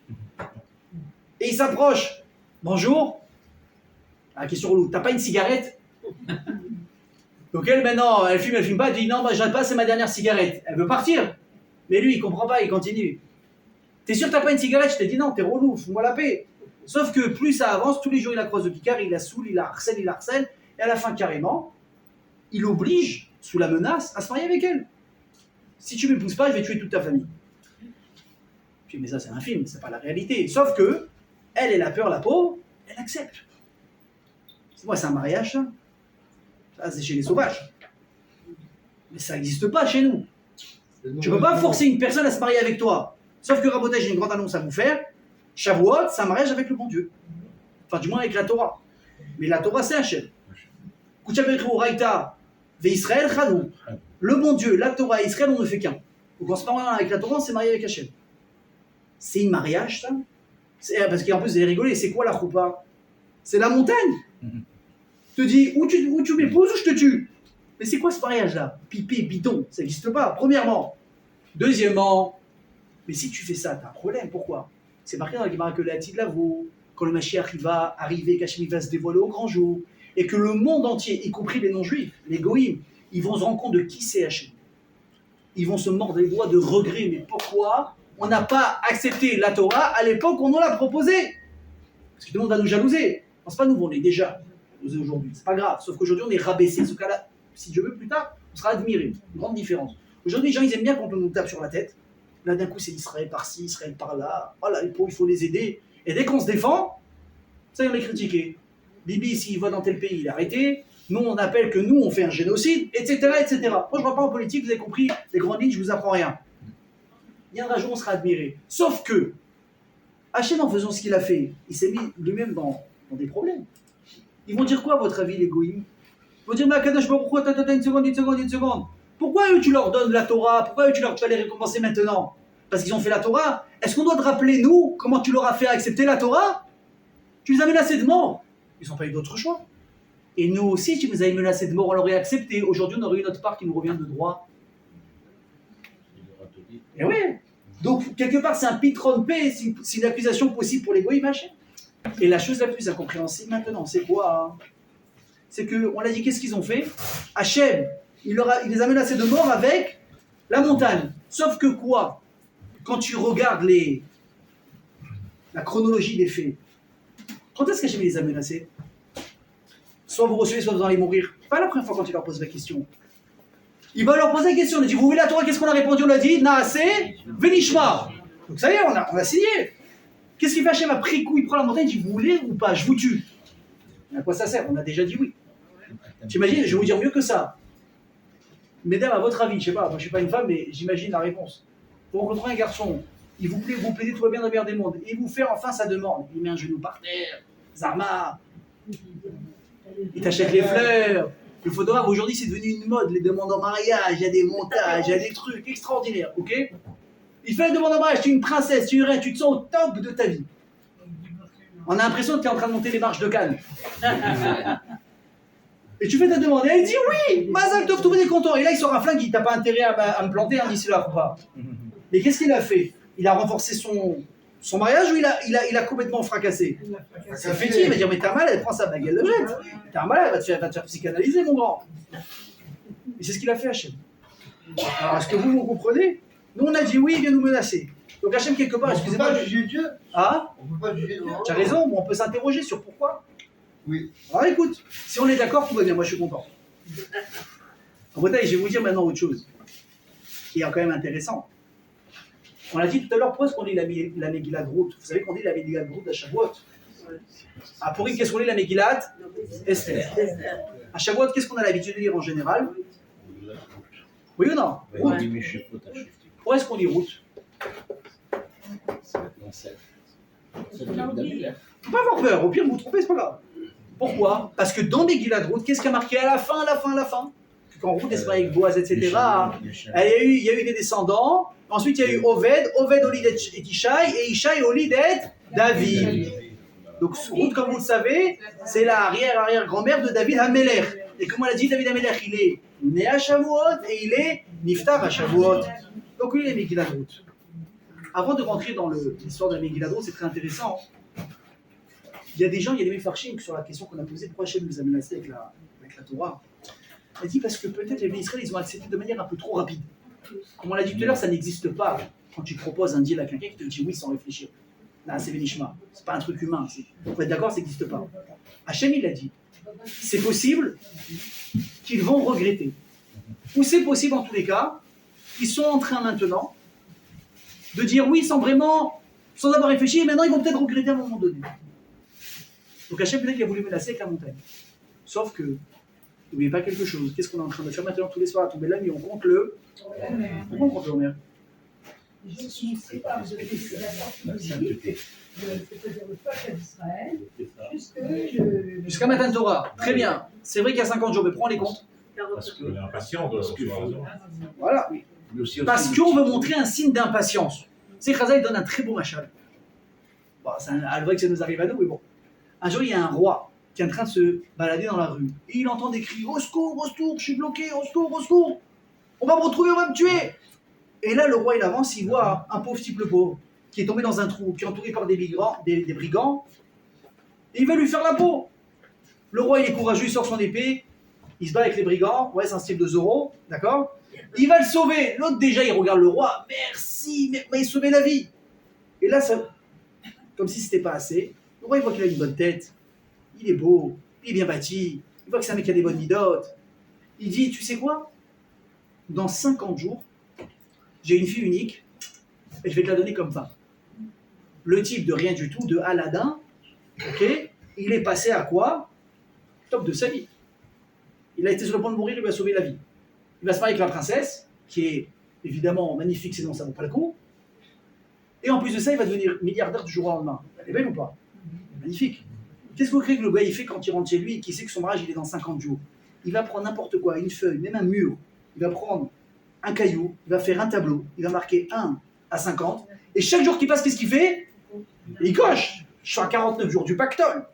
Et il s'approche. Bonjour. Ah, question relou. T'as pas une cigarette? Donc elle, maintenant, elle fume pas. Elle dit non, moi, j'arrête pas, c'est ma dernière cigarette. Elle veut partir. Mais lui, il comprend pas, il continue. T'es sûr que t'as pas une cigarette? Je t'ai dit non, t'es relou, fous-moi la paix. Sauf que plus ça avance, tous les jours, il la croise au Kikar, il la saoule, il la harcèle. Et à la fin, carrément, il oblige, sous la menace, à se marier avec elle. Si tu m'épouses pas, je vais tuer toute ta famille. Mais ça, c'est un film, c'est pas la réalité. Sauf que, elle a peur, la pauvre, elle accepte. Moi, c'est un mariage, ça. Ça, c'est chez les sauvages. Mais ça n'existe pas chez nous. Tu peux pas forcer une personne à se marier avec toi. Sauf que, Rabotai, j'ai une grande annonce à vous faire. Shavuot, c'est un mariage avec le bon Dieu. Enfin, du moins avec la Torah. Mais la Torah, c'est Hachem. Le bon Dieu, la Torah et Israël, on ne fait qu'un. Donc, en se mariant avec la Torah, on s'est marié avec Hachem. C'est un mariage, ça? Parce qu'en plus, vous allez rigoler, c'est quoi la choupa? C'est la montagne. Te dis, ou tu m'épouses ou je te tue. Mais c'est quoi ce mariage-là? Pipé, bidon, ça n'existe pas, premièrement. Deuxièmement, mais si tu fais ça, t'as un problème, pourquoi? C'est marqué dans la Gemara que la Tidlavo, quand le Mashiach va arriver, qu'Hachem va se dévoiler au grand jour, et que le monde entier, y compris les non-juifs, les goïms, ils vont se rendre compte de qui c'est Hachem. Ils vont se mordre les doigts de regret, mais pourquoi on n'a pas accepté la Torah à l'époque où on nous l'a proposée? Parce que tout le monde va nous jalouser. Je pense pas nous, on est déjà jalousés aujourd'hui. C'est pas grave. Sauf qu'aujourd'hui, on est rabaissé. Ce cas-là, si Dieu veut, plus tard, on sera admiré. Une grande différence. Aujourd'hui, les gens, ils aiment bien quand on nous tape sur la tête. Là, d'un coup, c'est Israël par-ci, Israël par-là. Oh là, les pauvres, il faut les aider. Et dès qu'on se défend, ça, on est critiqué. Bibi, s'il va dans tel pays, il est arrêté. Nous, on appelle que nous, on fait un génocide, etc., etc. Moi, je ne vois pas en politique, vous avez compris, les grandes lignes, je vous apprends rien. Il y a un jour, on sera admiré. Sauf que, Hachem, en faisant ce qu'il a fait, il s'est mis lui-même dans des problèmes. Ils vont dire quoi, à votre avis, les goïms? Ils vont dire, mais Akadosh Baruch Hu, attends, une seconde. Pourquoi eux, tu leur donnes la Torah? Pourquoi eux, tu vas les récompenser maintenant? Parce qu'ils ont fait la Torah. Est-ce qu'on doit te rappeler, nous, comment tu leur as fait accepter la Torah? Tu les as menacés de mort. Ils n'ont pas eu d'autre choix. Et nous aussi, tu nous avais menacés de mort, on l'aurait accepté. Aujourd'hui, on aurait eu notre part qui nous revient de droit. Et oui. Donc, quelque part, c'est un pitron P, c'est une accusation possible pour les goïms, machin. Et la chose la plus incompréhensible maintenant, c'est quoi? C'est que, on l'a dit, qu'est-ce qu'ils ont fait? Hachem, il les a menacés de mort avec la montagne. Sauf que quoi? Quand tu regardes la chronologie des faits, quand est-ce qu'Hachem les a menacés? Soit vous recevez, soit vous allez mourir. Pas la première fois quand il leur pose la question. Il va leur poser la question. Il dit, vous voulez la Torah? Qu'est-ce qu'on a répondu? On a dit, Naaseh, Venishma. Donc ça y est, on a signé. Qu'est-ce qu'il fait? Hachem a pris coup, il prend la montagne, il dit, vous voulez ou pas? Je vous tue. À quoi ça sert? On a déjà dit oui. T'imagines? Je vais vous dire mieux que ça. Mesdames, à votre avis, je sais pas, moi je suis pas une femme, mais j'imagine la réponse. Vous rencontrez un garçon, il vous plaît, vous plaisez, tout va bien dans le meilleur des mondes, et il vous fait enfin sa demande. Il met un genou par terre, Zarma. Il t'achète les fleurs. Le photographe, aujourd'hui, c'est devenu une mode, les demandes en mariage, il y a des montages, il y a des trucs extraordinaires, ok? Il fait une demande en mariage, tu es une princesse, tu es une reine, tu te sens au top de ta vie. On a l'impression que tu es en train de monter les marches de Cannes. Et tu fais ta demande, et elle dit oui, Mazal Tov, tout le monde est content. Et là, il sort un flingue, il t'a pas intérêt à me planter d'ici là, ou pas? Mais qu'est-ce qu'il a fait? Il a renforcé son Son mariage, ou il a complètement fracassé? C'est fétide, il va dire, mais t'as mal, elle prend sa bague, elle le jette. T'as mal, elle va te faire psychanalyser, mon grand. Et c'est ce qu'il a fait Hachem. Alors, est-ce que vous comprenez? Nous, on a dit oui, il vient nous menacer. Donc Hachem, quelque part, On ne peut excusez-moi. pas juger Dieu. Ah, On ne peut pas juger Dieu. tu as raison, mais on peut s'interroger sur pourquoi. Oui. Alors écoute, si on est d'accord, tout va bien, moi je suis content. En Bretagne, je vais vous dire maintenant autre chose, qui est quand même intéressant. On a dit tout à l'heure, pourquoi est-ce qu'on lit la Megillah de Ruth? Vous savez qu'on dit la Megillah de Ruth à Shavuot. À Purim, qu'est-ce qu'on lit la Megillah? Esther. À Shavuot, qu'est-ce qu'on a l'habitude de lire en général? Oui ou non? Ruth. Pourquoi est-ce qu'on lit Ruth? Faut pas avoir peur, au pire vous vous trompez, c'est pas grave. Pourquoi? Parce que dans Megillah de Ruth, qu'est-ce qui a marqué à la fin? Quand Ruth est avec Boaz, etc., il y a eu des descendants, ensuite il y a eu Oved Olid et Ishaï, et Ishaï Olid et David. Donc Ruth, comme vous le savez, c'est la arrière-grand-mère de David Hamelech. Et comme on l'a dit, David Hamelech, il est né à Shavuot et il est Niftar à Shavuot. Donc lui, il est Megillah de Ruth. Avant de rentrer dans l'histoire de la Megillah de Ruth, c'est très intéressant. Il y a des méfarchim sur la question qu'on a posée, pourquoi Hachem nous a menacés avec la Torah. On a dit parce que peut-être les bénis Israël, ils ont accepté de manière un peu trop rapide. Comme on l'a dit tout à l'heure, ça n'existe pas quand tu proposes un deal à quelqu'un qui te dit oui sans réfléchir. Là, c'est Benishma. C'est pas un truc humain. On peut être d'accord, ça n'existe pas. Hachem, il a dit c'est possible qu'ils vont regretter. Ou c'est possible en tous les cas, ils sont en train maintenant de dire oui sans avoir réfléchi, et maintenant ils vont peut-être regretter à un moment donné. Donc Hachem peut-être qu'il a voulu menacer avec la montagne. Sauf que, n'oubliez pas quelque chose, qu'est-ce qu'on est en train de faire maintenant tous les soirs à tomber la nuit? On compte le Homer. Je suis séparé de la sainteté, c'est-à-dire le peuple d'Israël, jusqu'à Matan Torah. Très bien. C'est vrai qu'il y a 50 jours, mais prends les comptes. Parce qu'on est impatient de recevoir raison. Voilà, oui. Parce qu'on veut montrer un signe d'impatience. C'est Chazal donne un très beau machal. Bon, c'est vrai que ça nous arrive à nous, mais bon. Un jour, il y a un roi qui est en train de se balader dans la rue. Et il entend des cris, au secours, je suis bloqué, au secours. On va me retrouver, on va me tuer. Et là, le roi, il avance, il voit un pauvre type, le pauvre, qui est tombé dans un trou, qui est entouré par des brigands. Et il va lui faire la peau. Le roi, il est courageux, il sort son épée, il se bat avec les brigands. Ouais, c'est un style de Zorro, d'accord? Il va le sauver. L'autre, déjà, il regarde le roi. Merci, mais il m'a sauvé la vie. Et là, ça, comme si c'était pas assez, le roi, il voit qu'il a une bonne tête. Il est beau, il est bien bâti. Il voit que c'est un mec qui a des bonnes midotes. Il dit, tu sais quoi? Dans 50 jours, j'ai une fille unique et je vais te la donner comme femme. Le type de rien du tout, de Aladdin, ok, il est passé à quoi? Top de sa vie. Il a été sur le point de mourir, il lui a sauvé la vie. Il va se marier avec la princesse, qui est évidemment magnifique, sinon ça ne vaut pas le coup. Et en plus de ça, il va devenir milliardaire du jour au lendemain. Elle est belle ou pas? Magnifique. Qu'est-ce que vous croyez que le gars il fait quand il rentre chez lui et qu'il sait que son mariage il est dans 50 jours? Il va prendre n'importe quoi, une feuille, même un mur. Il va prendre un caillou, il va faire un tableau, il va marquer 1 à 50. Et chaque jour qu'il passe, qu'est-ce qu'il fait? Il coche. Je suis à 49 jours du pactole.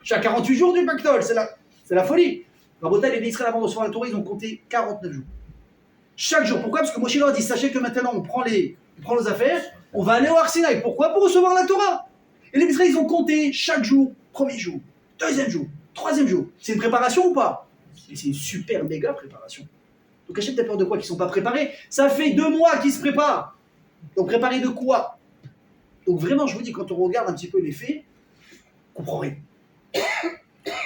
Je suis à 48 jours du pactole. C'est la folie. En Bretagne, les Israël avant de recevoir la Torah, ils ont compté 49 jours. Chaque jour. Pourquoi? Parce que Moshe leur a dit, sachez que maintenant on prend nos affaires, on va aller au Arsinaï. Pourquoi? Pour recevoir la Torah. Et les Israël, ils ont compté chaque jour, premier jour, deuxième jour, troisième jour. C'est une préparation ou pas? Et c'est une super méga préparation. Donc Hachem, t'as peur de quoi? Qu'ils ne sont pas préparés? Ça fait 2 mois qu'ils se préparent. Donc préparés de quoi? Donc vraiment, je vous dis, quand on regarde un petit peu les faits, on comprend rien.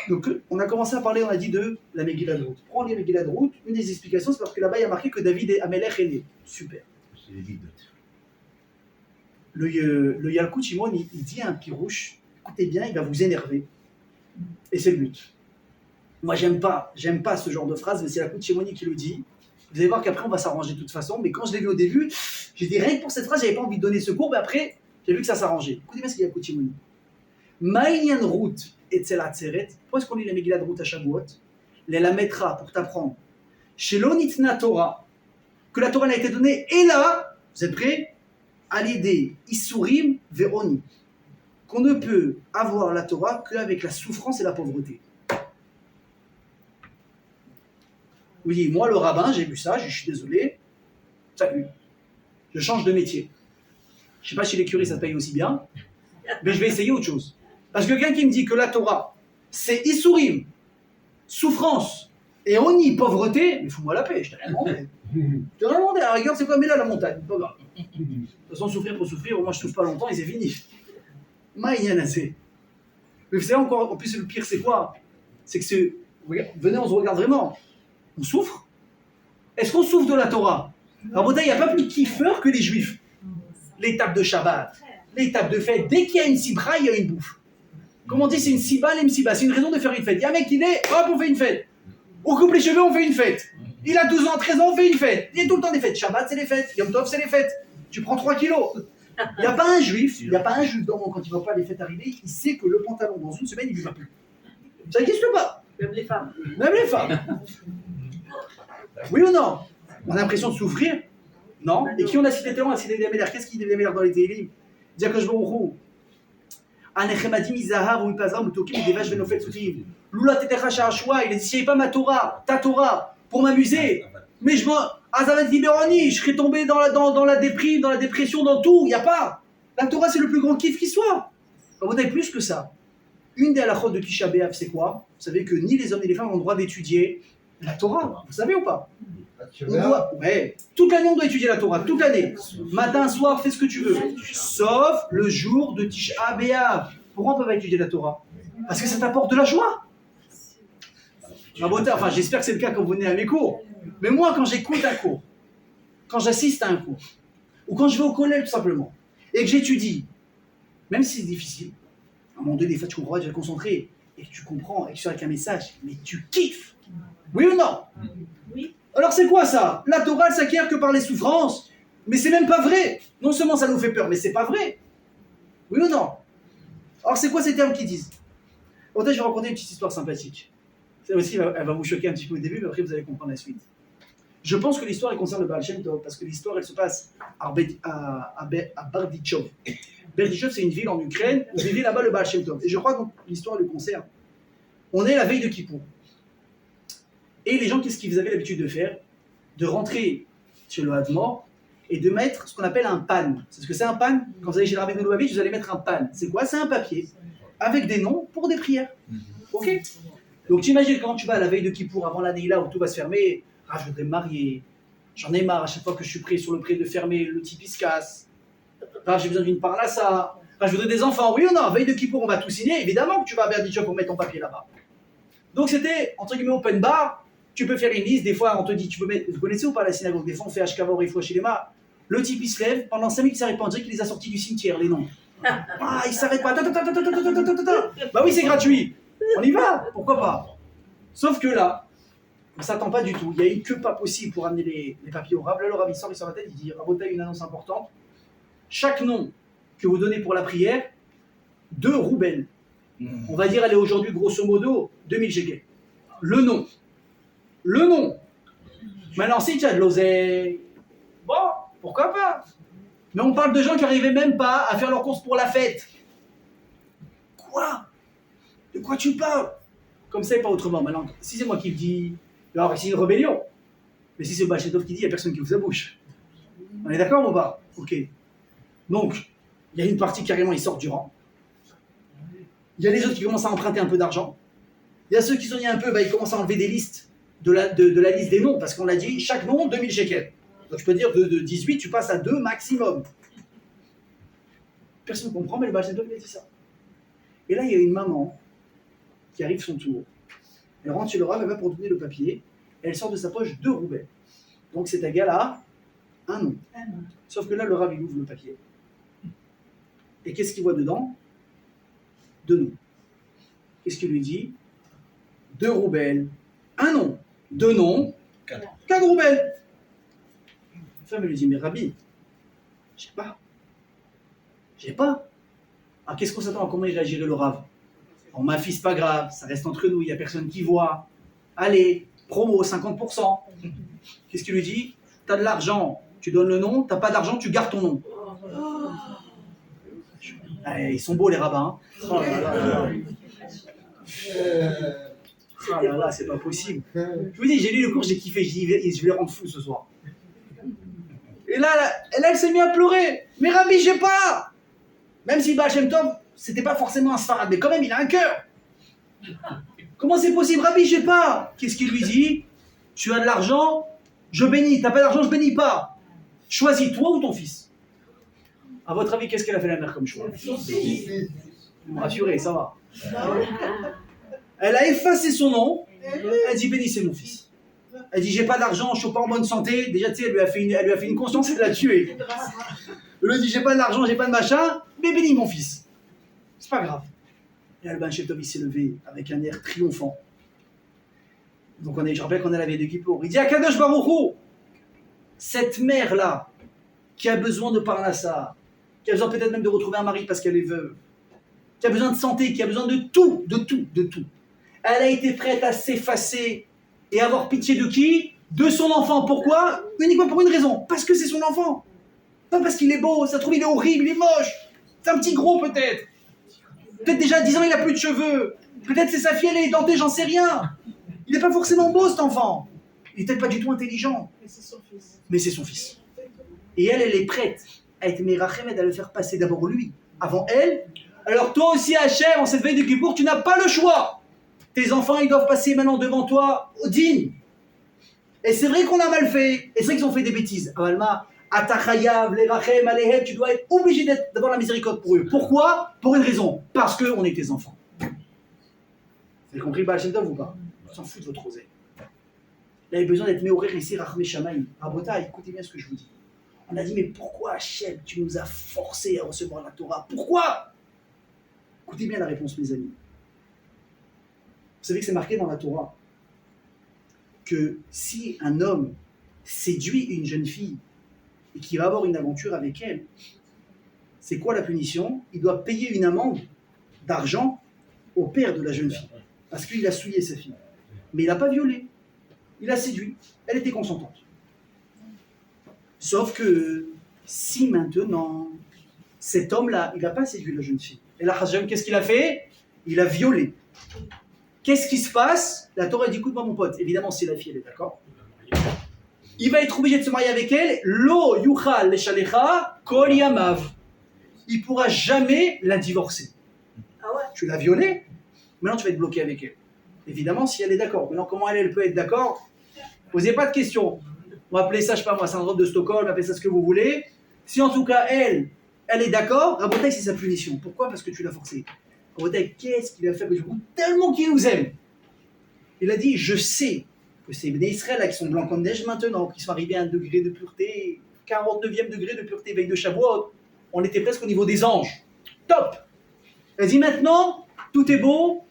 Donc on a commencé à parler, on a dit de la Megillah de Ruth. Prends les Megillah de Ruth, une des explications, c'est parce que là-bas, il y a marqué que David et Amelech est né. Super. C'est les vides. Le Yalkut Shimon, il dit à un pirouche, écoutez bien, il va vous énerver. Et c'est le but. Moi, j'aime pas ce genre de phrase, mais c'est Yalkut Shimon qui le dit. Vous allez voir qu'après, on va s'arranger de toute façon. Mais quand je l'ai vu au début, j'ai dit rien que pour cette phrase, j'avais pas envie de donner ce cours, mais après, j'ai vu que ça s'arrangeait. Écoutez bien ce qu'il y a Yalkut Shimon. Maïnian Ruth et Tzelatzeret. Pourquoi est-ce qu'on lit la Megillah de Ruth à Shavuot? La mettra pour t'apprendre. Chez l'Onitna Torah, que la Torah n'a été donnée, et là, vous êtes prêts? À l'aider, Isurim Veroni. Qu'on ne peut avoir la Torah qu'avec la souffrance et la pauvreté. Oui, moi le rabbin, j'ai vu ça, je suis désolé. Salut. Je change de métier. Je ne sais pas si les curés ça paye aussi bien, mais je vais essayer autre chose. Parce que quelqu'un qui me dit que la Torah, c'est Issourim, souffrance, et Oni, pauvreté, mais fous-moi la paix, je t'ai rien demandé. Je t'ai rien demandé, à la rigueur, c'est quoi, mais là, la montagne, pas grave. De toute façon, souffrir pour souffrir, au moins je souffre pas longtemps et c'est fini. Maïnyanazé. Mais vous savez encore, en plus le pire c'est quoi? C'est que venez, on se regarde vraiment. On souffre? Est-ce qu'on souffre de la Torah? Alors, il n'y a pas plus kiffeur que les juifs. L'étape de Shabbat, l'étape de fête, dès qu'il y a une sibra, il y a une bouffe. Comme on dit, c'est une siba, les msiba, c'est une raison de faire une fête. Il y a un mec qui est, hop, on fait une fête. On coupe les cheveux, on fait une fête. Il a 12 ans, 13 ans, on fait une fête. Il y a tout le temps des fêtes. Shabbat, c'est les fêtes. Yom Tov, c'est les fêtes. Tu prends 3 kilos. Il n'y a pas un juif, dans le monde, quand il ne voit pas les fêtes arriver, il sait que le pantalon, dans une semaine, il ne lui va plus. Ça n'existe pas. Même les femmes. Même les femmes. Oui ou non? On a l'impression de souffrir? Non. Et qui on a cité tellement? On a cité des Méler. Qu'est-ce qu'il dit des Méler dans les Télim? Diakosh Baruchou. Anechemadim Izahar ou Ipazar Mutokim et des vaches Venofet Soutrim. Lula Tetecha Shahashua. Il a dit si je n'avais pas ma Torah, ta Torah, pour m'amuser, mais je m'en. Azavat Liberoni, je serais tombé dans la déprime, dans la dépression, dans tout. Il n'y a pas. La Torah, c'est le plus grand kiff qui soit. Vous avez plus que ça. Une des halachot de Tisha B'Av, c'est quoi? Vous savez que ni les hommes ni les femmes ont le droit d'étudier la Torah. Vous savez ou pas? Ouais. Toute l'année, on doit étudier la Torah. Toute l'année. Matin, soir, fais ce que tu veux. Sauf le jour de Tisha B'Av. Pourquoi on ne peut pas étudier la Torah? Parce que ça t'apporte de la joie. Enfin, j'espère que c'est le cas quand vous venez à mes cours. Mais moi, quand j'écoute un cours, quand j'assiste à un cours, ou quand je vais au collège tout simplement, et que j'étudie, même si c'est difficile, à un moment donné, des fois tu comprends, tu vas te concentrer, et que tu comprends, et que tu es avec un message, mais tu kiffes. Oui ou non? Oui. Alors c'est quoi ça? La Torah, elle s'acquiert que par les souffrances, mais c'est même pas vrai. Non seulement ça nous fait peur, mais c'est pas vrai. Oui ou non? Alors c'est quoi ces termes qu'ils disent? Bon, je vais raconter une petite histoire sympathique. Ça aussi, elle va vous choquer un petit peu au début, mais après vous allez comprendre la suite. Je pense que l'histoire elle concerne le Baal Shem Tov, parce que l'histoire elle se passe à Berdichov. Berdichov, c'est une ville en Ukraine où vivait là-bas le Baal Shem Tov. Et je crois que l'histoire le concerne. On est la veille de Kippour. Et les gens, qu'est-ce qu'ils avaient l'habitude de faire? De rentrer chez le Hadmor et de mettre ce qu'on appelle un pan. C'est ce que c'est un pan? Quand vous allez chez l'Arabie de Lubavitch, vous allez mettre un pan. C'est quoi? C'est un papier avec des noms pour des prières. Ok? Donc tu imagines quand tu vas à la veille de Kippour, avant l'année là où tout va se fermer, ah je voudrais me marier, j'en ai marre à chaque fois que je suis pris sur le prêt de fermer, le type il se casse, ah j'ai besoin d'une parnassa, ah je voudrais des enfants, oui ou non, veille de Kippour on va tout signer, évidemment que tu vas à Berdichov pour mettre ton papier là-bas. Donc c'était entre guillemets open bar, tu peux faire une liste, des fois on te dit, tu peux mettre, vous connaissez ou pas la synagogue, des fois on fait Ashkavor et Fouachilema, le type il se lève, pendant 5 minutes il s'arrête pas, on dirait qu'il les a sortis du cimetière les noms. Ah il s'arrête pas, bah oui c'est gratuit. On y va, pourquoi pas? Sauf que là, on ne s'attend pas du tout. Il n'y a une queue pas possible pour amener les papiers au Rav. Là, le Rav, il sort la tête, il dit Rabotai, une annonce importante. Chaque nom que vous donnez pour la prière, 2 roubles. On va dire, elle est aujourd'hui, grosso modo, 2000 shekels. Le nom. Le nom. Maintenant, si tu as de l'oseille, bon, pourquoi pas? Mais on parle de gens qui n'arrivaient même pas à faire leurs courses pour la fête. Quoi? De quoi tu parles? Comme ça et pas autrement. Maintenant, si c'est moi qui le dis, alors c'est une rébellion. Mais si c'est Baal Shem Tov qui dit, il n'y a personne qui ouvre sa bouche. On est d'accord ou pas? Ok. Donc, il y a une partie carrément, ils sortent du rang. Il y a les autres qui commencent à emprunter un peu d'argent. Il y a ceux qui sont dit un peu, ils commencent à enlever des listes de la liste des noms, parce qu'on l'a dit, chaque nom, 2000 shekels. Donc je peux dire, de 18, tu passes à 2 maximum. Personne ne comprend, mais le Baal Shem Tov, il a dit ça. Et là, il y a une maman qui arrive son tour. Elle rentre chez le Rav, elle va pour donner le papier, et elle sort de sa poche 2 roubles. Donc c'est égal à un nom. Sauf que là, le Rav, il ouvre le papier. Et qu'est-ce qu'il voit dedans? 2 noms. Qu'est-ce qu'il lui dit? 2 roubles, un nom. 2 noms, 4 roubles. La femme, elle lui dit, mais Rabbi, j'ai pas. Ah, qu'est-ce qu'on s'attend à comment il réagirait le Rav? Oh, ma fille, c'est pas grave, ça reste entre nous, il n'y a personne qui voit. Allez, promo, 50%. Qu'est-ce qu'il lui dit? T'as de l'argent, tu donnes le nom, t'as pas d'argent, tu gardes ton nom. Allez, ils sont beaux les rabbins. Hein. Oh là là. Ah là là, c'est pas possible. Je vous dis, j'ai lu le cours, j'ai kiffé, je vais les rendre fous ce soir. Et là, elle s'est mise à pleurer. Mais Rabbi, j'ai pas. Même si Baal Shem Tov, c'était pas forcément un Sfarad, mais quand même, il a un cœur. Comment c'est possible, Rabbi, j'ai pas. Qu'est-ce qu'il lui dit? Tu as de l'argent, je bénis. T'as pas d'argent, je bénis pas. Choisis toi ou ton fils. À votre avis, qu'est-ce qu'elle a fait la mère comme choix? Vous me rassurez, ça va. Elle a effacé son nom. Elle dit bénissez mon fils. Elle dit j'ai pas d'argent, je suis pas en bonne santé. Déjà tu sais, elle lui a fait une conscience et de la tuer. Elle lui dit j'ai pas d'argent, j'ai pas de machin, mais bénis mon fils. C'est pas grave. Et Alban Shetov il s'est levé avec un air triomphant. Donc je rappelle qu'on est à la veille de Kippour. Il dit à Kadosh Baruch Hu, cette mère là qui a besoin de Parnassa, qui a besoin peut-être même de retrouver un mari parce qu'elle est veuve, qui a besoin de santé, qui a besoin de tout. Elle a été prête à s'effacer et avoir pitié de qui? De son enfant. Pourquoi? Uniquement pour une raison. Parce que c'est son enfant. Pas parce qu'il est beau, ça se trouve il est horrible, il est moche. C'est un petit gros peut-être. Peut-être déjà à 10 ans il a plus de cheveux. Peut-être c'est sa fille, elle est dentée, j'en sais rien. Il n'est pas forcément beau cet enfant. Il n'est peut-être pas du tout intelligent. Mais c'est son fils. Et elle est prête à être Merachemed, à le faire passer d'abord lui, avant elle. Alors toi aussi Hachem, en cette veille de Kippour, tu n'as pas le choix. Tes enfants, ils doivent passer maintenant devant toi au digne. Et c'est vrai qu'on a mal fait. Et c'est vrai qu'ils ont fait des bêtises. Avalma, Atachayav, Lerachem, Alehem, tu dois être obligé d'avoir la miséricorde pour eux. Pourquoi? Pour une raison. Parce qu'on est tes enfants. Vous avez compris Baal Shem Tov ou pas? On s'en fout de votre oseille. Il avait besoin d'être Meorer ici, Rachmé Shamaï. Rabota, écoutez bien ce que je vous dis. On a dit, mais pourquoi Hachem, tu nous as forcés à recevoir la Torah? Pourquoi? Écoutez bien la réponse, mes amis. Vous savez que c'est marqué dans la Torah que si un homme séduit une jeune fille et qu'il va avoir une aventure avec elle, c'est quoi la punition? Il doit payer une amende d'argent au père de la jeune fille parce qu'il a souillé sa fille. Mais il n'a pas violé, il a séduit, elle était consentante. Sauf que si maintenant cet homme-là, il n'a pas séduit la jeune fille, et la Hachem, qu'est-ce qu'il a fait? Il a violé. Qu'est-ce qui se passe? La Torah dit, écoute-moi mon pote, évidemment si la fille elle est d'accord, il va être obligé de se marier avec elle. Lo yuchal leshalecha kol yamav. Il ne pourra jamais la divorcer. Ah ouais. Tu l'as violée, maintenant tu vas être bloqué avec elle. Évidemment si elle est d'accord. Maintenant comment elle peut être d'accord? Posez pas de questions. On va appeler ça, je sais pas moi, syndrome de Stockholm, appelez ça ce que vous voulez. Si en tout cas elle est d'accord, Rabotai c'est sa punition. Pourquoi? Parce que tu l'as forcée. Rabotai, qu'est-ce qu'il a fait? Tellement qu'il nous aime. Il a dit, je sais que ces Bnei Israël là, qui sont blancs comme neige maintenant, qui sont arrivés à un degré de pureté, 49e degré de pureté, veille de Shavuot, on était presque au niveau des anges. Top! Il a dit maintenant, tout est beau,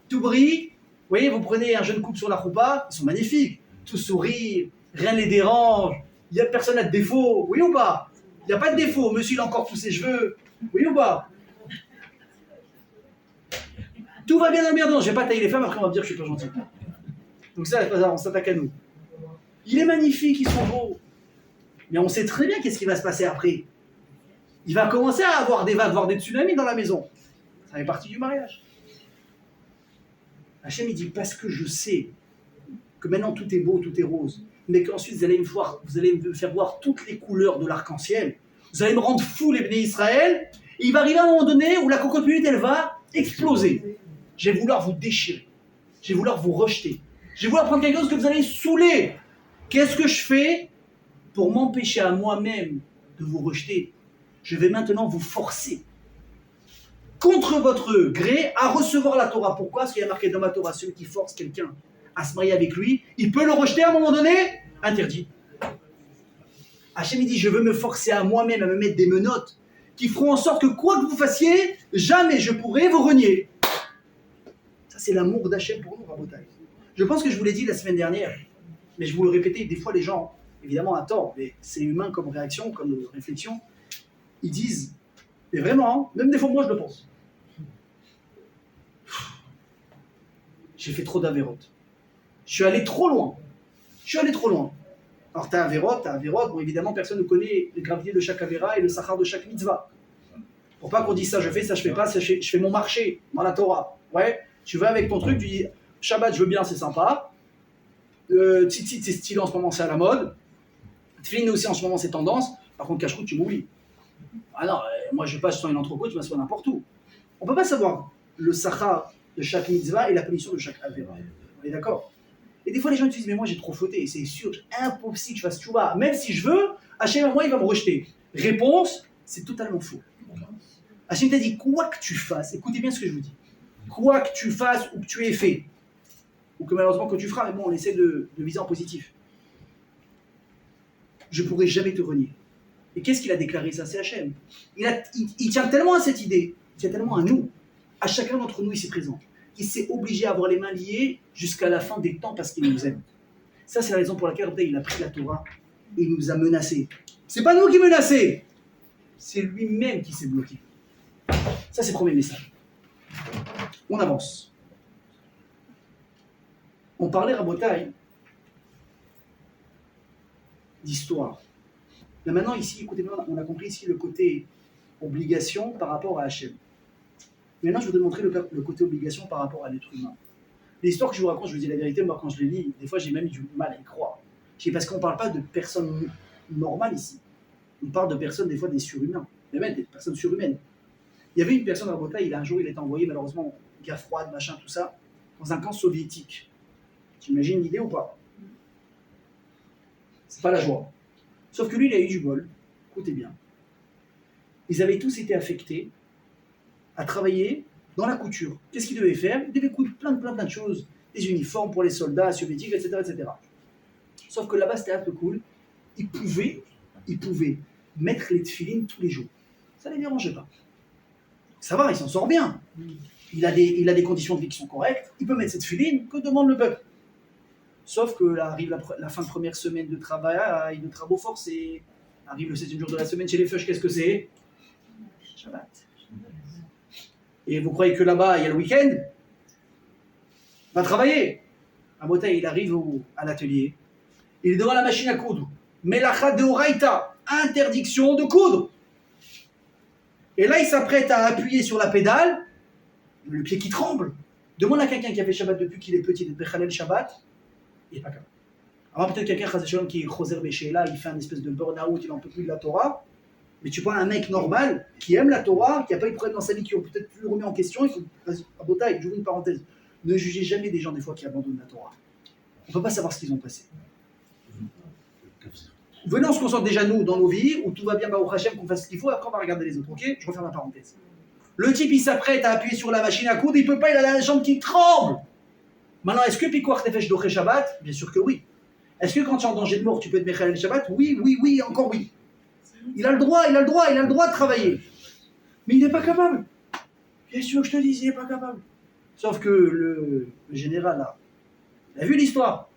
tout brille. Vous voyez, vous prenez un jeune couple sur la choupa, ils sont magnifiques. Tout sourire, rien ne les dérange, il n'y a personne à de défaut, oui ou pas? Il n'y a pas de défaut, monsieur il a encore tous ses cheveux, oui ou pas? Tout va bien dans le merde, non, je ne vais pas tailler les femmes, après on va me dire que je suis pas gentil. Donc ça, on s'attaque à nous. Il est magnifique, ils sont beaux. Mais on sait très bien qu'est-ce qui va se passer après. Il va commencer à avoir des vagues, voire des tsunamis dans la maison. Ça fait partie du mariage. Hachem, il dit, parce que je sais que maintenant tout est beau, tout est rose, mais qu'ensuite vous allez me faire voir toutes les couleurs de l'arc-en-ciel. Vous allez me rendre fou, les Bnei Israël. Et il va arriver à un moment donné où la cocotte minute, elle va exploser. Je vais vouloir vous déchirer. Je vais vouloir vous rejeter. Je vais vouloir prendre quelque chose que vous allez saouler. Qu'est-ce que je fais pour m'empêcher à moi-même de vous rejeter? Je vais maintenant vous forcer, contre votre gré, à recevoir la Torah. Pourquoi? Parce qu'il y a marqué dans ma Torah, celui qui force quelqu'un à se marier avec lui, il peut le rejeter à un moment donné? Interdit. Hachem il dit, je veux me forcer à moi-même à me mettre des menottes qui feront en sorte que quoi que vous fassiez, jamais je pourrai vous renier. Ça c'est l'amour d'Hachem pour nous, Rabotai. Je pense que je vous l'ai dit la semaine dernière, mais je vous le répétais, des fois les gens, évidemment à tort, mais c'est humain comme réaction, comme réflexion, ils disent, mais vraiment, même des fois moi je le pense, j'ai fait trop d'avérotes. Je suis allé trop loin. Alors, t'as Averot, bon évidemment, personne ne connaît les gravités de chaque Avera et le sachar de chaque mitzvah. Pour pas qu'on dise ça je fais, ça je fais pas, ça, je fais mon marché dans la Torah. Ouais, tu vas avec ton truc, tu dis, Shabbat je veux bien, c'est sympa. Tzitzit c'est stylé en ce moment, c'est à la mode. Tefillin aussi en ce moment c'est tendance, par contre cache-route tu m'oublies. Ah non, moi je passe sur une entrecôte, je m'assois n'importe où. On ne peut pas savoir le sachar de chaque mitzvah et la punition de chaque avera. On est d'accord? Et des fois les gens disent mais moi j'ai trop fauté, c'est sûr, impossible que je fasse tchouva. Même si je veux, Hachem à moi il va me rejeter. Réponse, c'est totalement faux. Hachem t'a dit quoi que tu fasses, écoutez bien ce que je vous dis. Quoi que tu fasses ou que tu aies fait, ou que malheureusement que tu feras, mais bon on essaie de viser en positif. Je ne pourrai jamais te renier. Et qu'est-ce qu'il a déclaré ça? C'est Hachem. Il tient tellement à cette idée, il tient tellement à nous, à chacun d'entre nous ici présent, qu'il s'est obligé à avoir les mains liées jusqu'à la fin des temps parce qu'il nous aime. Ça, c'est la raison pour laquelle il a pris la Torah et il nous a menacés. C'est pas nous qui menaçons, c'est lui-même qui s'est bloqué. Ça, c'est le premier message. On avance. On parlait à Rabotai d'histoire. Là maintenant, ici, écoutez-moi, on a compris ici le côté obligation par rapport à Hachem. Maintenant, je voudrais montrer le côté obligation par rapport à l'être humain. L'histoire que je vous raconte, je vous dis la vérité, moi quand je les lis, des fois j'ai même du mal à y croire. Parce qu'on ne parle pas de personnes normales ici. On parle de personnes, des fois des surhumains. Mais même des personnes surhumaines. Il y avait une personne à Bota, un jour il est envoyé, malheureusement, guerre froide, machin, tout ça, dans un camp soviétique. T'imagines l'idée ou pas? C'est pas la joie. Sauf que lui, il a eu du bol. Écoutez bien. Ils avaient tous été affectés à travailler dans la couture. Qu'est-ce qu'ils devaient faire? Ils devaient coudre plein de choses. Des uniformes pour les soldats soviétiques, etc., etc. Sauf que là-bas, c'était un peu cool. Ils pouvaient mettre les tefilines tous les jours. Ça ne les dérangeait pas. Ça va, il s'en sort bien. Il a des conditions de vie qui sont correctes. Il peut mettre cette tefilines. Que demande le peuple? Sauf que là arrive la fin de première semaine de travail, de travaux forcés. Arrive le 7e jour de la semaine chez les feuches, qu'est-ce que c'est? Shabbat. Et vous croyez que là-bas, il y a le week-end? Va travailler. À Bota, il arrive à l'atelier. Il est devant la machine à coudre. Melacha de Oraïta. Interdiction de coudre. Et là, il s'apprête à appuyer sur la pédale. Le pied qui tremble. Demande à quelqu'un qui a fait Shabbat depuis qu'il est petit, d'être Bechalel Shabbat. Il n'est pas capable. Alors peut-être quelqu'un qui est Choser Béchéla, il fait un espèce de burn-out, il n'en peut plus de la Torah. Mais tu vois un mec normal qui aime la Torah, qui n'a pas eu de problème dans sa vie, qui ont peut-être plus remis en question, il faut, à Botaï, j'ouvre une parenthèse, ne jugez jamais des gens des fois qui abandonnent la Torah. On ne peut pas savoir ce qu'ils ont passé. Venez, on se concentre déjà nous dans nos vies, où tout va bien, au Hachem, qu'on fasse ce qu'il faut, après on va regarder les autres, ok? Je referme la parenthèse. Le type il s'apprête à appuyer sur la machine à coudre, il ne peut pas, il a la jambe qui tremble. Maintenant, est-ce que Pikuach Nefesh Doché Shabbat? Bien sûr que oui. Est-ce que quand tu es en danger de mort, tu peux te Mechalel Shabbat? Oui, encore oui. Il a le droit de travailler. Mais il n'est pas capable. Bien sûr que je te dis, il n'est pas capable. Sauf que le général, là, il a vu l'histoire.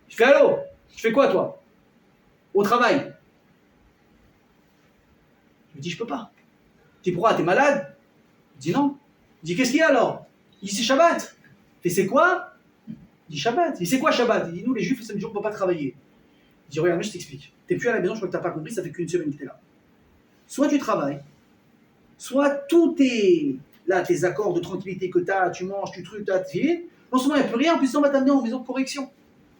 Je fais allô? Tu fais quoi, toi? Au travail. Je lui dis, je peux pas. Je dis, pourquoi? T'es malade? Il dit, non. Il dit, qu'est-ce qu'il y a alors? Il dit, c'est Shabbat. Et c'est quoi? Il dit, Shabbat. Il dit, c'est quoi Shabbat? Il dit, nous, les juifs, le samedi jour, on ne peut pas travailler. Il dit, regarde, je t'explique. T'es plus à la maison, je crois que t'as pas compris, ça fait qu'une semaine que t'es là. Soit tu travailles, soit tout est là, tes accords de tranquillité que t'as, tu manges, tu trucs, t'as tes. Non seulement il n'y a plus rien, en plus on va t'amener en maison de correction.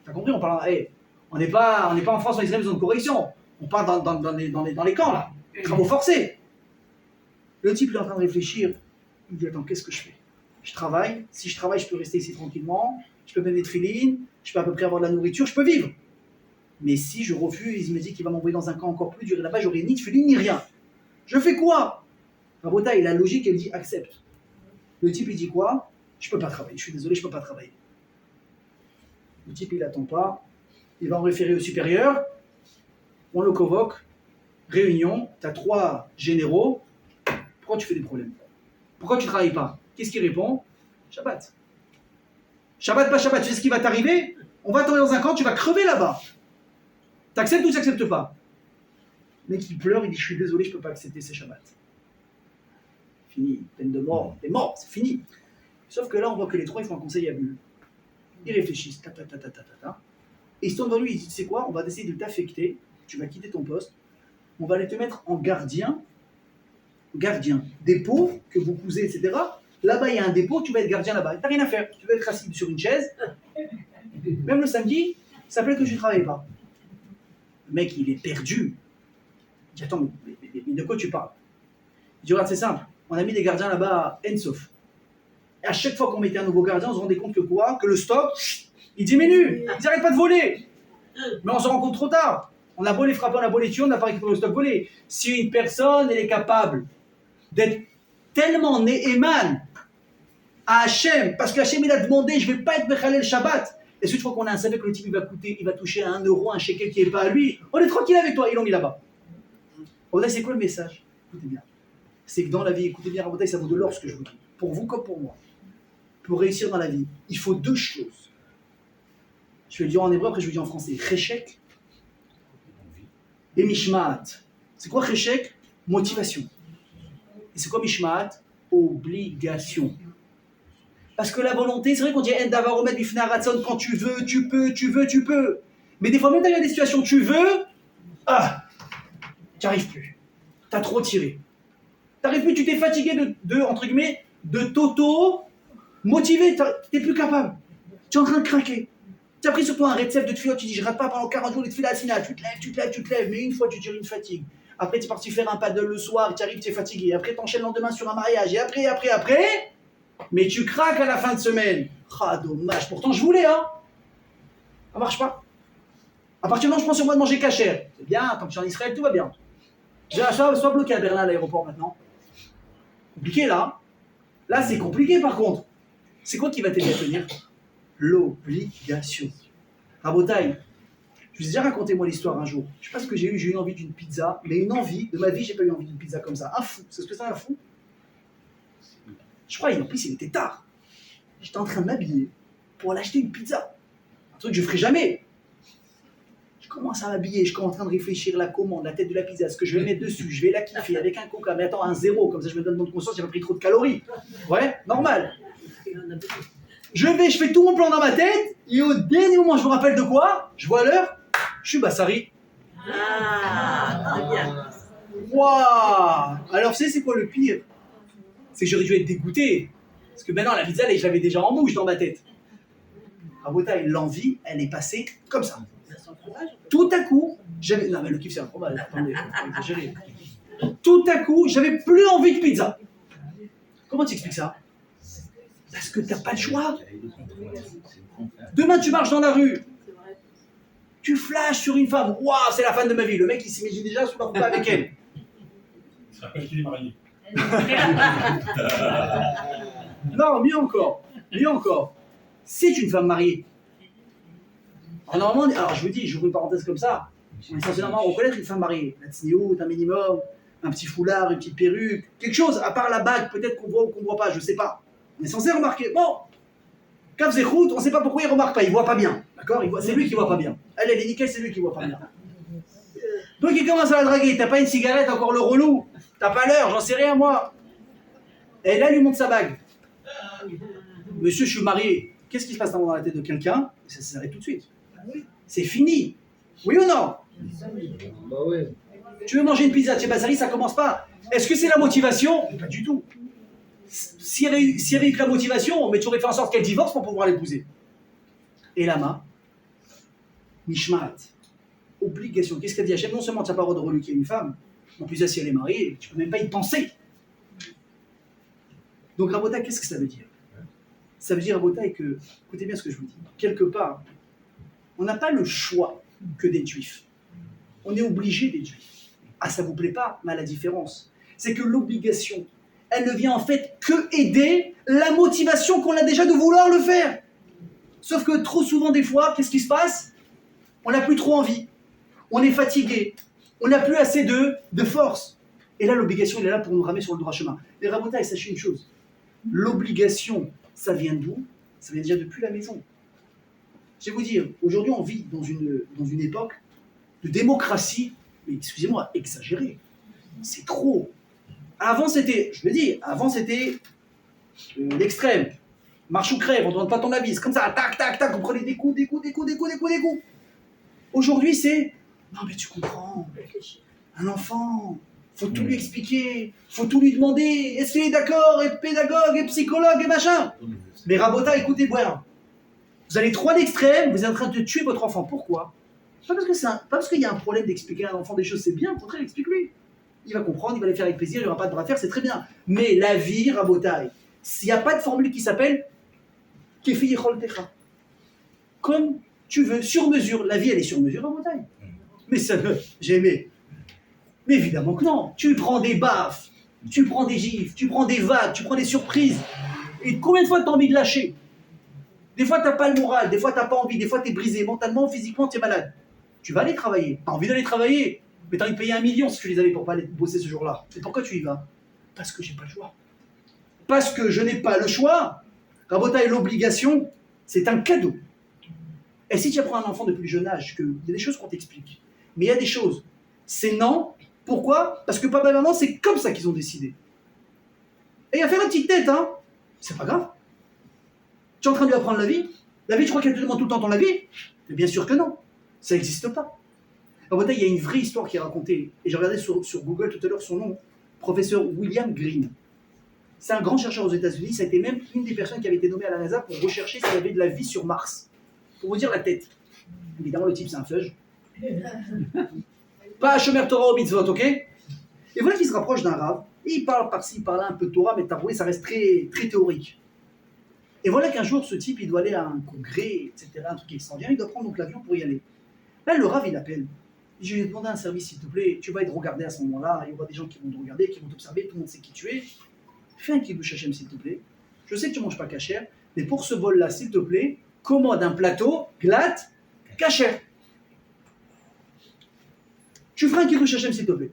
T'as compris? On parle, on n'est pas en France, on est en maison de correction. On part dans les camps là, travaux forcés. Le type il est en train de réfléchir. Il dit, attends, qu'est-ce que je fais? Je travaille. Si je travaille, je peux rester ici tranquillement. Je peux mettre des tefilines. Je peux à peu près avoir de la nourriture. Je peux vivre. Mais si je refuse, il me dit qu'il va m'envoyer dans un camp encore plus dur. Et là-bas, j'aurai ni tefilines ni rien. Je fais quoi? Rabota, il a la logique, elle dit accepte. Le type, il dit quoi? Je peux pas travailler. Je suis désolé, je peux pas travailler. Le type, il attend pas. Il va en référer au supérieur. On le convoque. Réunion. Tu as 3 généraux. Pourquoi tu fais des problèmes? Pourquoi tu travailles pas? Qu'est-ce qu'il répond? Shabbat. Shabbat, pas Shabbat. Tu sais ce qui va t'arriver? On va t'envoyer dans un camp, tu vas crever là-bas. T'acceptes ou t'acceptes pas? Le mec il pleure, il dit je suis désolé, je peux pas accepter ces Shabbats. Fini, peine de mort, t'es mort, c'est fini. Sauf que là on voit que les 3 ils font un conseil à Bulle. Ils réfléchissent, et ils se tournent vers lui, ils disent tu sais quoi, on va essayer de t'affecter, tu vas quitter ton poste, on va aller te mettre en gardien dépôt que vous cousez, etc. Là-bas il y a un dépôt, tu vas être gardien là-bas, t'as rien à faire, tu vas être assis sur une chaise, même le samedi, ça plaît que tu ne travailles pas. Le mec, il est perdu. Il dit, attends, mais de quoi tu parles? Il dit, regarde, c'est simple. On a mis des gardiens là-bas à Ensof. Et à chaque fois qu'on mettait un nouveau gardien, on se rendait compte que quoi? Que le stock, il diminue. Ils n'arrêtent pas de voler. Mais on se rend compte trop tard. On a beau les frapper, on a beau les tuer, on n'a pas récupéré le stock volé. Si une personne, elle est capable d'être tellement Néhéman à Hachem, parce que Hachem, il a demandé, je ne vais pas être Mechalel Shabbat. Est-ce que tu crois qu'on a un savait que le type, il va toucher à 1 euro, un shekel qui n'est pas à lui? On est tranquille avec toi, ils l'ont mis là-bas. Rabotai, c'est quoi le message? Écoutez bien. C'est que dans la vie, écoutez bien, Rabotai, ça vaut de l'or ce que je vous dis. Pour vous comme pour moi. Pour réussir dans la vie, il faut 2 choses. Je vais le dire en hébreu, après je vais le dire en français. Cheshek et Mishmaat. C'est quoi Cheshek? Motivation. Et c'est quoi Mishmaat? Obligation. Parce que la volonté, c'est vrai qu'on dit Endavaromet Bifna Ratson, quand tu veux, tu peux. Mais des fois, même quand il y a des situations, tu veux, tu n'y arrives plus. Tu as trop tiré. Tu n'arrives plus, tu t'es fatigué entre guillemets, de t'auto-motiver. Tu n'es plus capable. Tu es en train de craquer. Tu as pris sur toi un récep de tefilot, tu dis je rate pas pendant 40 jours les tefilot asina, tu te lèves, mais une fois tu tires une fatigue. Après tu es parti faire un paddle le soir, tu arrives, tu es fatigué. Après tu enchaînes le lendemain sur un mariage, et après, mais tu craques à la fin de semaine. Ah dommage, pourtant je voulais, hein. Ça marche pas. À partir du moment où je prends sur moi de manger cachère, c'est bien, tant que je suis en Israël, tout va bien. Sois bloqué à Berlin à l'aéroport maintenant. Compliqué là. Là c'est compliqué par contre. C'est quoi qui va t'aider à tenir? L'obligation. Rabotai, je vous ai déjà raconté moi l'histoire un jour. Je sais pas ce que j'ai eu envie d'une pizza, mais une envie, de ma vie, j'ai pas eu envie d'une pizza comme ça. Un fou, c'est ce que c'est un fou? Je crois, en plus il était tard. J'étais en train de m'habiller pour aller acheter une pizza. Un truc que je ferai jamais. Je commence à m'habiller, je suis en train de réfléchir la commande, la tête de la pizza, ce que je vais mettre dessus, je vais la kiffer avec un coca, mais attends, un 0, comme ça je me donne bonne conscience, j'ai pas pris trop de calories. Ouais, normal. Je fais tout mon plan dans ma tête, et au dernier moment, je me rappelle de quoi? Je vois l'heure, je suis Bassari. Très bien. Waouh! Alors, c'est quoi le pire? C'est que j'aurais dû être dégoûté. Parce que maintenant, la pizza, je l'avais déjà en bouche dans ma tête. Rabotai, l'envie, elle est passée comme ça. Tout à coup, non, mais le kiff, c'est un fromage. Attendez, faut pas exagérer. Tout à coup, j'avais plus envie de pizza. Comment tu expliques ça? Parce que t'as pas le choix. Demain, tu marches dans la rue. Tu flashes sur une femme. Waouh, c'est la femme de ma vie. Le mec, il s'imagine déjà sous la roupe avec elle. Il se rappelle qu'il est marié. Non, mieux encore. C'est une femme mariée. Alors, normalement, alors je vous dis, j'ouvre une parenthèse comme ça. On est censé normalement reconnaître une femme mariée. La tsniout, un minimum, un petit foulard, une petite perruque, quelque chose, à part la bague, peut-être qu'on voit ou qu'on voit pas, je sais pas. On est censé remarquer. Bon, Kav Zechout, on ne sait pas pourquoi il remarque pas, il voit pas bien. D'accord? C'est lui qui voit pas bien. Elle est nickel, c'est lui qui voit pas bien. Donc il commence à la draguer, t'as pas une cigarette, encore le relou. T'as pas l'heure, j'en sais rien moi. Et là, elle lui montre sa bague. Monsieur, je suis marié. Qu'est-ce qui se passe dans la tête de quelqu'un? Ça s'arrête tout de suite. C'est fini. Oui ou non? Bah ouais. Tu veux manger une pizza chez Bassari, ça commence pas. Est-ce que c'est la motivation? Pas du tout. S'il y avait eu que la motivation, mais tu aurais fait en sorte qu'elle divorce pour pouvoir l'épouser. Et Lama, Mishmaat, obligation. Qu'est-ce qu'elle dit Hachem? Non seulement tu n'as pas le droit de reluquer une femme, en plus si elle est mariée, tu ne peux même pas y penser. Donc Rabotai, qu'est-ce que ça veut dire? Ça veut dire Rabotai que, écoutez bien ce que je vous dis, quelque part, on n'a pas le choix que d'être juif. On est obligé d'être juif. Ah, ça ne vous plaît pas, mais la différence, c'est que l'obligation, elle ne vient en fait que aider la motivation qu'on a déjà de vouloir le faire. Sauf que trop souvent des fois, qu'est-ce qui se passe? On n'a plus trop envie, on est fatigué, on n'a plus assez de force. Et là, l'obligation, elle est là pour nous ramener sur le droit chemin. Et Rabotai, sachez une chose, l'obligation, ça vient d'où? Ça vient déjà depuis la maison. Je vais vous dire, aujourd'hui on vit dans une époque de démocratie, mais excusez-moi, exagérée. C'est trop. Avant c'était, je le dis, avant c'était l'extrême. Marche ou crève, on ne demande pas ton avis. C'est comme ça, tac, tac, tac, vous prenez des coups. Aujourd'hui c'est, non mais tu comprends, un enfant, faut tout lui expliquer, faut tout lui demander, est-ce qu'il est d'accord, et pédagogue, et psychologue, et machin. Mais Rabotai, écoutez, voilà. Vous allez trop à l'extrême, vous êtes en train de tuer votre enfant. Pourquoi? Pas parce qu'il y a un problème d'expliquer à un enfant des choses, c'est bien, au contraire, explique-lui. Il va comprendre, il va les faire avec plaisir, il n'y aura pas de bras à faire, c'est très bien. Mais la vie, Rabotai, s'il n'y a pas de formule qui s'appelle Kefi Yechol Techa, comme tu veux, sur mesure. La vie, elle est sur mesure, Rabotai. Mais ça, j'ai aimé. Mais évidemment que non. Tu prends des baffes, tu prends des gifles, tu prends des vagues, tu prends des surprises. Et combien de fois tu as envie de lâcher? Des fois, tu n'as pas le moral, des fois, tu n'as pas envie, des fois, tu es brisé mentalement, physiquement, tu es malade. Tu vas aller travailler. Tu as envie d'aller travailler, mais tu as envie de payer 1 million si tu les avais pour pas aller bosser ce jour-là. Et pourquoi tu y vas? Parce que j'ai pas le choix. Parce que je n'ai pas le choix. Rabota et l'obligation, c'est un cadeau. Et si tu apprends à un enfant depuis le jeune âge qu'il y a des choses qu'on t'explique, mais il y a des choses, c'est non. Pourquoi? Parce que papa et maman, c'est comme ça qu'ils ont décidé. Et il va faire une petite tête, hein. C'est pas grave. Tu es en train de lui apprendre la vie? La vie, tu crois qu'elle te demande tout le temps ton avis? Mais bien sûr que non. Ça n'existe pas. Alors, il y a une vraie histoire qui est racontée. Et j'ai regardé sur Google tout à l'heure son nom. Professeur William Green. C'est un grand chercheur aux États-Unis. Ça a été même une des personnes qui avait été nommée à la NASA pour rechercher s'il y avait de la vie sur Mars. Pour vous dire la tête. Évidemment, le type, c'est un feuge. Pas un Shomer Torah au mitzvot, ok? Et voilà qu'il se rapproche d'un rave. Et il parle par-ci, il parle là un peu de Torah, mais t'as ça reste très, très théorique. Et voilà qu'un jour, ce type, il doit aller à un congrès, etc., un truc extraordinaire. Il doit prendre donc l'avion pour y aller. Là, le rave, il appelle. Je lui ai demandé un service, s'il te plaît. Tu vas être regardé à ce moment-là. Il y aura des gens qui vont te regarder, qui vont t'observer. Tout le monde sait qui tu es. Fais un kiddush Hashem, s'il te plaît. Je sais que tu ne manges pas kasher, mais pour ce bol-là, s'il te plaît, commande un plateau, glatte, kasher. Tu feras un kiddush Hashem, s'il te plaît.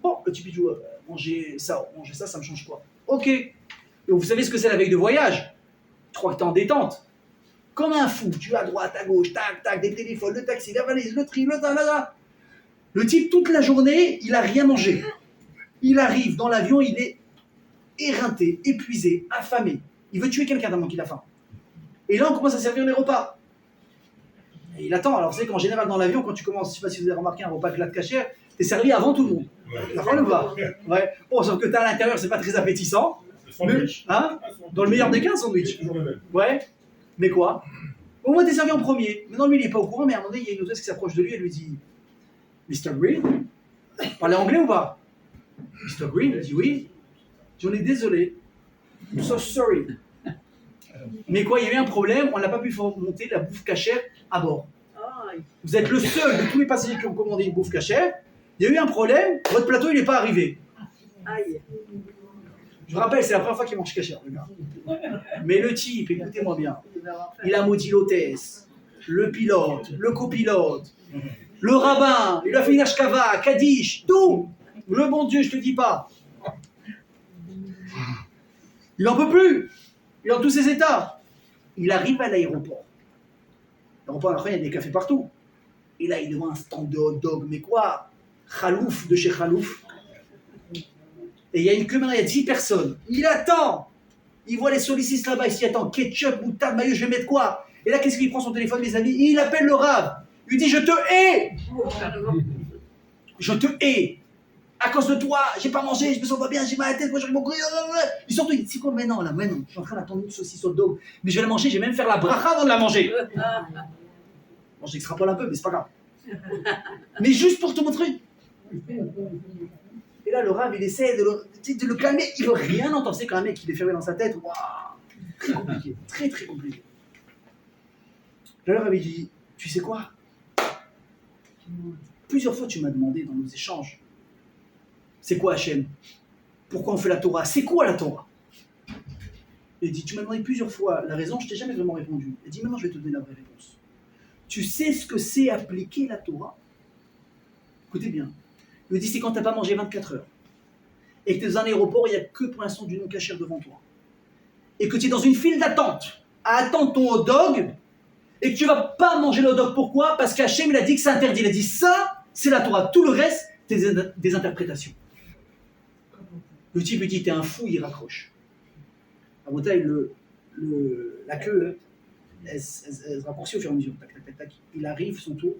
Bon, le type, il dit, manger ça, ça me change quoi? Ok. Et vous savez ce que c'est la veille de voyage? Tu crois que tu es en détente. Comme un fou, tu vas à droite, à gauche, tac, tac, des téléphones, le taxi, la valise, le tri, le talala. Le type, toute la journée, il n'a rien mangé. Il arrive dans l'avion, il est éreinté, épuisé, affamé. Il veut tuer quelqu'un tellement qu'il a faim. Et là, on commence à servir les repas. Et il attend. Alors, vous savez qu'en général, dans l'avion, quand tu commences, je ne sais pas si vous avez remarqué, un repas glatte cachère, tu es servi avant tout le monde. D'accord ou pas? Ouais. Bon, sauf que tu as à l'intérieur, c'est pas très appétissant. Mais, hein? Dans le meilleur des cas, un sandwich. Ouais. Mais quoi? Au moins, t'es servi en premier. Maintenant, lui, il n'est pas au courant, mais à un moment donné, il y a une hôtesse qui s'approche de lui et lui dit Mr. Green, parlez anglais ou pas? Mr. Green, il dit oui. J'en ai désolé. I'm so sorry. Mais quoi, il y a eu un problème, on n'a pas pu faire monter la bouffe cachère à bord. Vous êtes le seul de tous les passagers qui ont commandé une bouffe cachère. Il y a eu un problème, votre plateau, il n'est pas arrivé. Aïe. Je vous rappelle, c'est la première fois qu'il mange cachère, le gars. Mais le type, écoutez-moi bien, il a maudit l'hôtesse, le pilote, le copilote, le rabbin, il a fait une ashkava, Kaddish, tout. Le bon Dieu, je te dis pas. Il n'en peut plus. Il est dans tous ses états. Il arrive à l'aéroport. L'aéroport, après, il y a des cafés partout. Et là, il est devant un stand de hot dog. Mais quoi? Khalouf de chez Khalouf. Et il y a une queue, il y a 10 personnes. Il attend. Il voit les sollicites là-bas. Il s'y attend. Ketchup, moutarde, maillot, je vais mettre quoi? Et là, qu'est-ce qu'il prend son téléphone, mes amis? Il appelle le rave. Il lui dit, je te hais. Je te hais. À cause de toi, j'ai pas mangé, je me sens pas bien, j'ai mal à la tête, moi j'arrive mon couille. Et surtout, il dit, c'est quoi? Mais non, je suis en train d'attendre une saucisse au dog. Mais je vais la manger, je vais même faire la bracha avant de la manger. Bon, j'extrapole un peu, mais c'est pas grave. Mais juste pour te montrer. Et là, le rave, il essaie de le calmer, il veut rien entendre. C'est quand un mec qui est fermé dans sa tête. Waouh, très compliqué, très très compliqué. Là, le rave, il dit, tu sais quoi? Plusieurs fois, tu m'as demandé dans nos échanges, c'est quoi Hachem? Pourquoi on fait la Torah? C'est quoi la Torah? Il dit, tu m'as demandé plusieurs fois la raison, je t'ai jamais vraiment répondu. Il dit, maintenant je vais te donner la vraie réponse. Tu sais ce que c'est appliquer la Torah? Écoutez bien. Il me dit, c'est quand tu n'as pas mangé 24 heures. Et que tu es dans un aéroport, il n'y a que pour l'instant du non-cachère devant toi. Et que tu es dans une file d'attente, à attendre ton hot dog, et que tu ne vas pas manger le hot dog. Pourquoi? Parce qu'Hachem, il a dit que c'est interdit. Il a dit, ça, c'est la Torah. Tout le reste, c'est des interprétations. Le type lui dit, t'es un fou, il raccroche. À mon taille, la queue, elle se raccourcit au fur et à mesure. Tac, tac, tac, tac. Il arrive, son tour.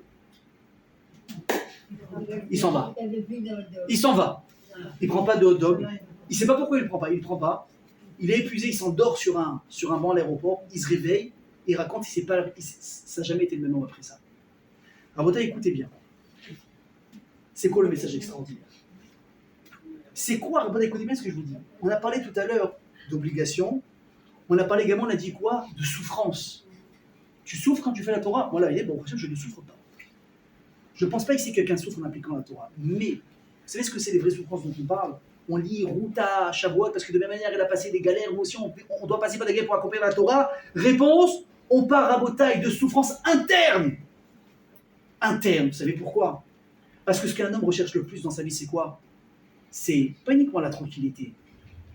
Il s'en va. Il s'en va. Il ne prend pas de hot dog. Il ne sait pas pourquoi il ne le prend pas. Il ne le prend pas. Il est épuisé, il s'endort sur un banc à l'aéroport. Il se réveille. Il raconte, ça n'a jamais été le même homme après ça. Rabotai, écoutez bien. C'est quoi le message extraordinaire? C'est quoi, Rabotai, écoutez bien ce que je vous dis. On a parlé tout à l'heure d'obligation. On a parlé également, on a dit quoi? De souffrance. Tu souffres quand tu fais la Torah? Voilà, il est bon, je ne souffre pas. Je ne pense pas ici que quelqu'un souffre en appliquant la Torah. Mais, vous savez ce que c'est les vraies souffrances dont on parle? On lit Ruta, Shavuot, parce que de la même manière, elle a passé des galères, nous aussi, on doit passer par des galères pour accomplir la Torah. Réponse, on part à Rabotai de souffrance interne. Interne, vous savez pourquoi? Parce que ce qu'un homme recherche le plus dans sa vie, c'est quoi? C'est pas uniquement la tranquillité,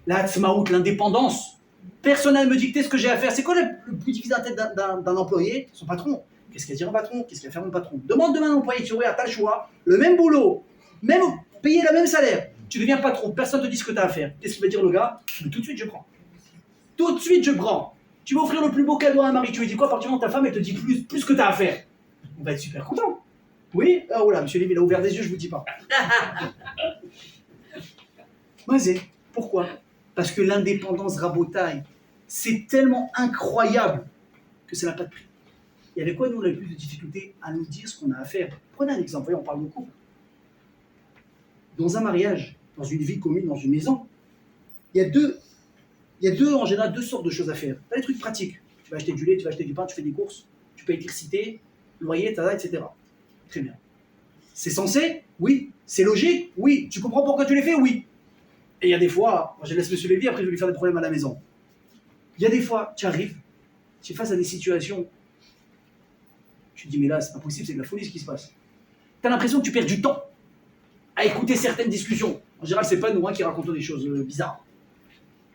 la hatzmaout, l'indépendance. Personne ne me dicter ce que j'ai à faire. C'est quoi le plus difficile dans la tête d'un employé? Son patron. Qu'est-ce qu'il va dire un patron? Qu'est-ce qu'il va faire mon patron? Demande demain à un employé, tu regardes, t'as le choix, le même boulot, même payer le même salaire. Tu deviens patron, personne ne te dit ce que tu as à faire. Qu'est-ce qu'il va dire le gars? Mais tout de suite, je prends. Tout de suite, je prends. Tu vas offrir le plus beau cadeau à un mari. Tu lui dis quoi? À partir du moment où ta femme, elle te dit plus que tu as à faire. On va être super content. Oui? Oh là, monsieur Lévy, il a ouvert des yeux, je vous dis pas. Mazé. Pourquoi? Parce que l'indépendance Rabotai, c'est tellement incroyable que ça n'a pas de prix. Il y avait quoi, nous, on avait plus de difficultés à nous dire ce qu'on a à faire. Prenez un exemple, voyez, on parle de couple. Dans un mariage, dans une vie commune, dans une maison, il y a deux, en général, deux sortes de choses à faire. Tu as les trucs pratiques. Tu vas acheter du lait, tu vas acheter du pain, tu fais des courses, tu payes l'électricité, loyer, etc. Très bien. C'est censé? Oui. C'est logique? Oui. Tu comprends pourquoi tu les fais? Oui. Et il y a des fois, moi je laisse monsieur Lévy, après je vais lui faire des problèmes à la maison. Il y a des fois, tu arrives, tu es face à des situations, tu te dis, mais là, c'est pas possible, c'est de la folie ce qui se passe. Tu as l'impression que tu perds du temps à écouter certaines discussions. En général, c'est pas nous qui racontons des choses bizarres.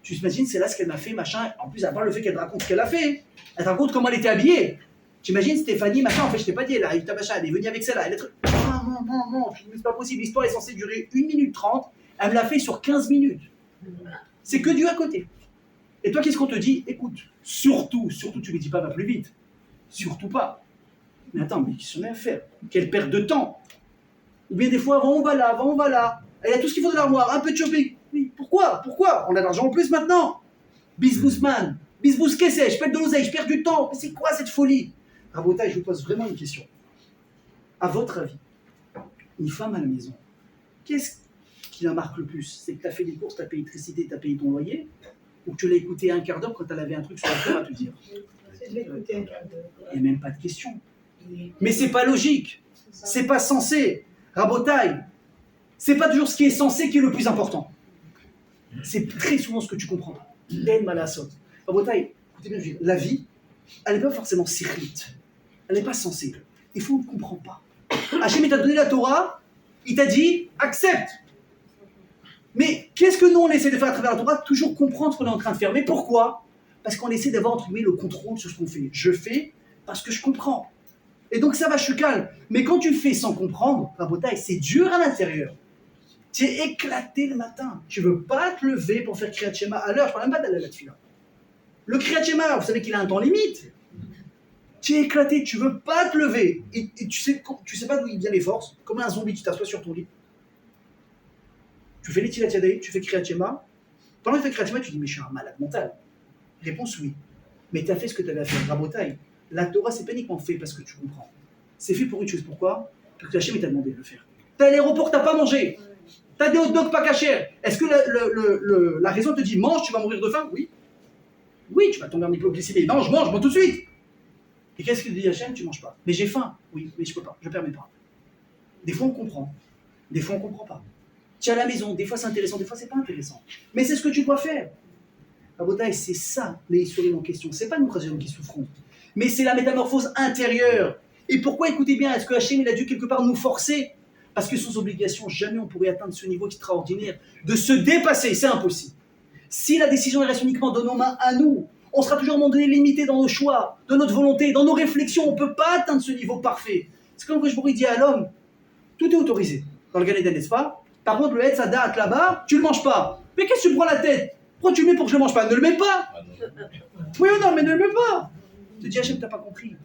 Tu t'imagines, c'est là ce qu'elle m'a fait, machin. En plus, à part le fait qu'elle raconte ce qu'elle a fait, elle te raconte comment elle était habillée. T'imagines Stéphanie, machin, en fait, je t'ai pas dit, elle arrive ta machin, elle est venue avec celle-là. Elle est... Non, c'est pas possible. L'histoire est censée durer 1 minute 30. Elle me l'a fait sur 15 minutes. C'est que du à côté. Et toi, qu'est-ce qu'on te dit? Écoute, surtout, tu lui dis pas, va plus vite. Surtout pas. Mais attends, mais qu'est-ce qu'on a à faire? Quelle perte de temps. Ou bien des fois, on va là. Elle a tout ce qu'il faut de l'armoire, un peu de shopping. Oui, pourquoi? On a de l'argent en plus maintenant. Bisbousman, bisbous qu'est-ce? Je perds de l'oseille, je perds du temps. Mais c'est quoi cette folie? Rabotai, je vous pose vraiment une question. À votre avis, une femme à la maison, qu'est-ce qui la marque le plus? C'est que tu as fait des courses, tu as payé l'électricité, tu as payé ton loyer, ou que tu l'as écouté un quart d'heure quand elle avait un truc sur la tête à te dire? Je l'ai écouté un quart d'heure. Il n'y a même pas de question. Mais c'est pas logique. C'est pas censé. Rabotai, c'est pas toujours ce qui est censé qui est le plus important. C'est très souvent ce que tu comprends. Ben malasot. Rabotai, écoutez bien, la vie, elle n'est pas forcément sérite. Elle n'est pas censée. Des fois, on ne comprend pas. Hachem, il t'a donné la Torah, il t'a dit, accepte. Mais qu'est-ce que nous, on essaie de faire à travers la Torah? Toujours comprendre ce qu'on est en train de faire. Mais pourquoi? Parce qu'on essaie d'avoir, entre guillemets, le contrôle sur ce qu'on fait. Je fais parce que je comprends. Et donc ça va, je suis calme. Mais quand tu fais sans comprendre, Rabotai, c'est dur à l'intérieur. Tu es éclaté le matin. Tu ne veux pas te lever pour faire Kriyat Shema à l'heure. Je ne parle même pas d'aller à la tefila. Le Kriyat Shema, vous savez qu'il a un temps limite. Tu es éclaté, tu ne veux pas te lever. Et tu sais pas d'où il vient les forces. Comme un zombie, tu t'assois sur ton lit. Tu fais les Tilat Yadayim, tu fais Kriyat Shema. Pendant que tu fais Kriyat Shema, tu dis, mais je suis un malade mental. Réponse oui. Mais tu as fait ce que tu avais à faire. Rabotai, la Torah, c'est pas uniquement fait parce que tu comprends. C'est fait pour une chose. Pourquoi? Parce que Hachem t'a demandé de le faire. Tu es à l'aéroport, tu n'as pas mangé. Tu as des hot dogs pas cachers. Est-ce que la raison te dit, mange, tu vas mourir de faim? Oui. Oui, tu vas tomber en hypoglycémie. Non, je mange tout de suite. Et qu'est-ce que dit Hachem? Tu manges pas. Mais j'ai faim. Oui, mais je peux pas. Je permets pas. Des fois, on comprend. Des fois, on comprend pas. Tu es à la maison. Des fois, c'est intéressant. Des fois, c'est pas intéressant. Mais c'est ce que tu dois faire. Rabotai, c'est ça, les histoires en question. C'est pas nous qui souffrons. Mais c'est la métamorphose intérieure. Et pourquoi, écoutez bien, est-ce que Hachem, il a dû quelque part nous forcer? Parce que sans obligation, jamais on pourrait atteindre ce niveau extraordinaire de se dépasser. C'est impossible. Si la décision reste uniquement dans nos mains à nous, on sera toujours à un moment donné limité dans nos choix, dans notre volonté, dans nos réflexions. On ne peut pas atteindre ce niveau parfait. C'est comme que je pourrais dire à l'homme, tout est autorisé dans le Gan Eden, n'est-ce pas? Par contre, le Etz Hadat là-bas, tu ne le manges pas. Mais qu'est-ce que tu prends la tête? Pourquoi tu le mets pour que je ne le mange pas? Ne le mets pas. Oui ou non, mais ne le mets pas. Je te dis, Hachem, tu n'as pas compris.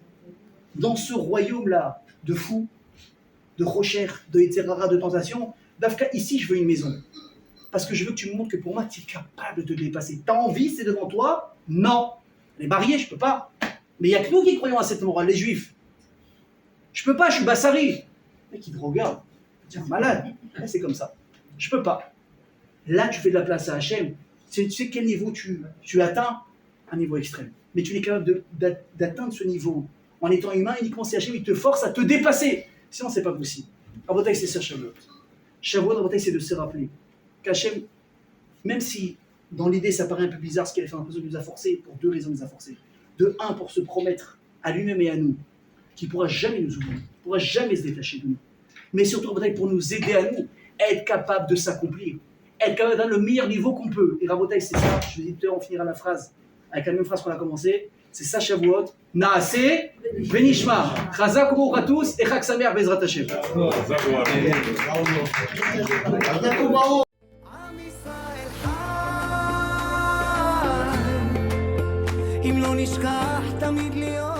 Dans ce royaume-là de fous, de rocher, de Yetzerara, de tentation, Dafka, ici, je veux une maison. Parce que je veux que tu me montres que pour moi, tu es capable de te dépasser. Tu as envie, c'est devant toi? Non. Les mariés, je ne peux pas. Mais il n'y a que nous qui croyons à cette morale, les juifs. Je peux pas, je suis Bassari. Le mec, il te regarde. Tiens, malade. Là, c'est comme ça. Je peux pas. Là, tu fais de la place à Hachem. Tu sais quel niveau tu atteins? Un niveau extrême. Mais tu es capable d'atteindre ce niveau en étant humain, uniquement si Hachem il te force à te dépasser. Sinon, c'est pas possible. Rabotai, c'est ça, Shavuot. Shavuot, Rabotai, c'est de se rappeler qu'Hachem, même si dans l'idée ça paraît un peu bizarre ce qu'il a fait, l'impression qu'il nous a forcé, pour deux raisons il nous a forcé. De un, pour se promettre à lui-même et à nous qu'il ne pourra jamais nous oublier, qu'il ne pourra jamais se détacher de nous. Mais surtout, Rabotai, pour nous aider à nous, être capable de s'accomplir, être capable d'atteindre le meilleur niveau qu'on peut. Et Rabotai, c'est ça, je vous dis tout à l'heure, on finira la phrase avec la même phrase qu'on a commencé, c'est ça Shavuot, Naase, Benishma, Chazak U'Baruch à tous, et Chag Sameach Bezrat Hashem. אם לא נשכח תמיד להיות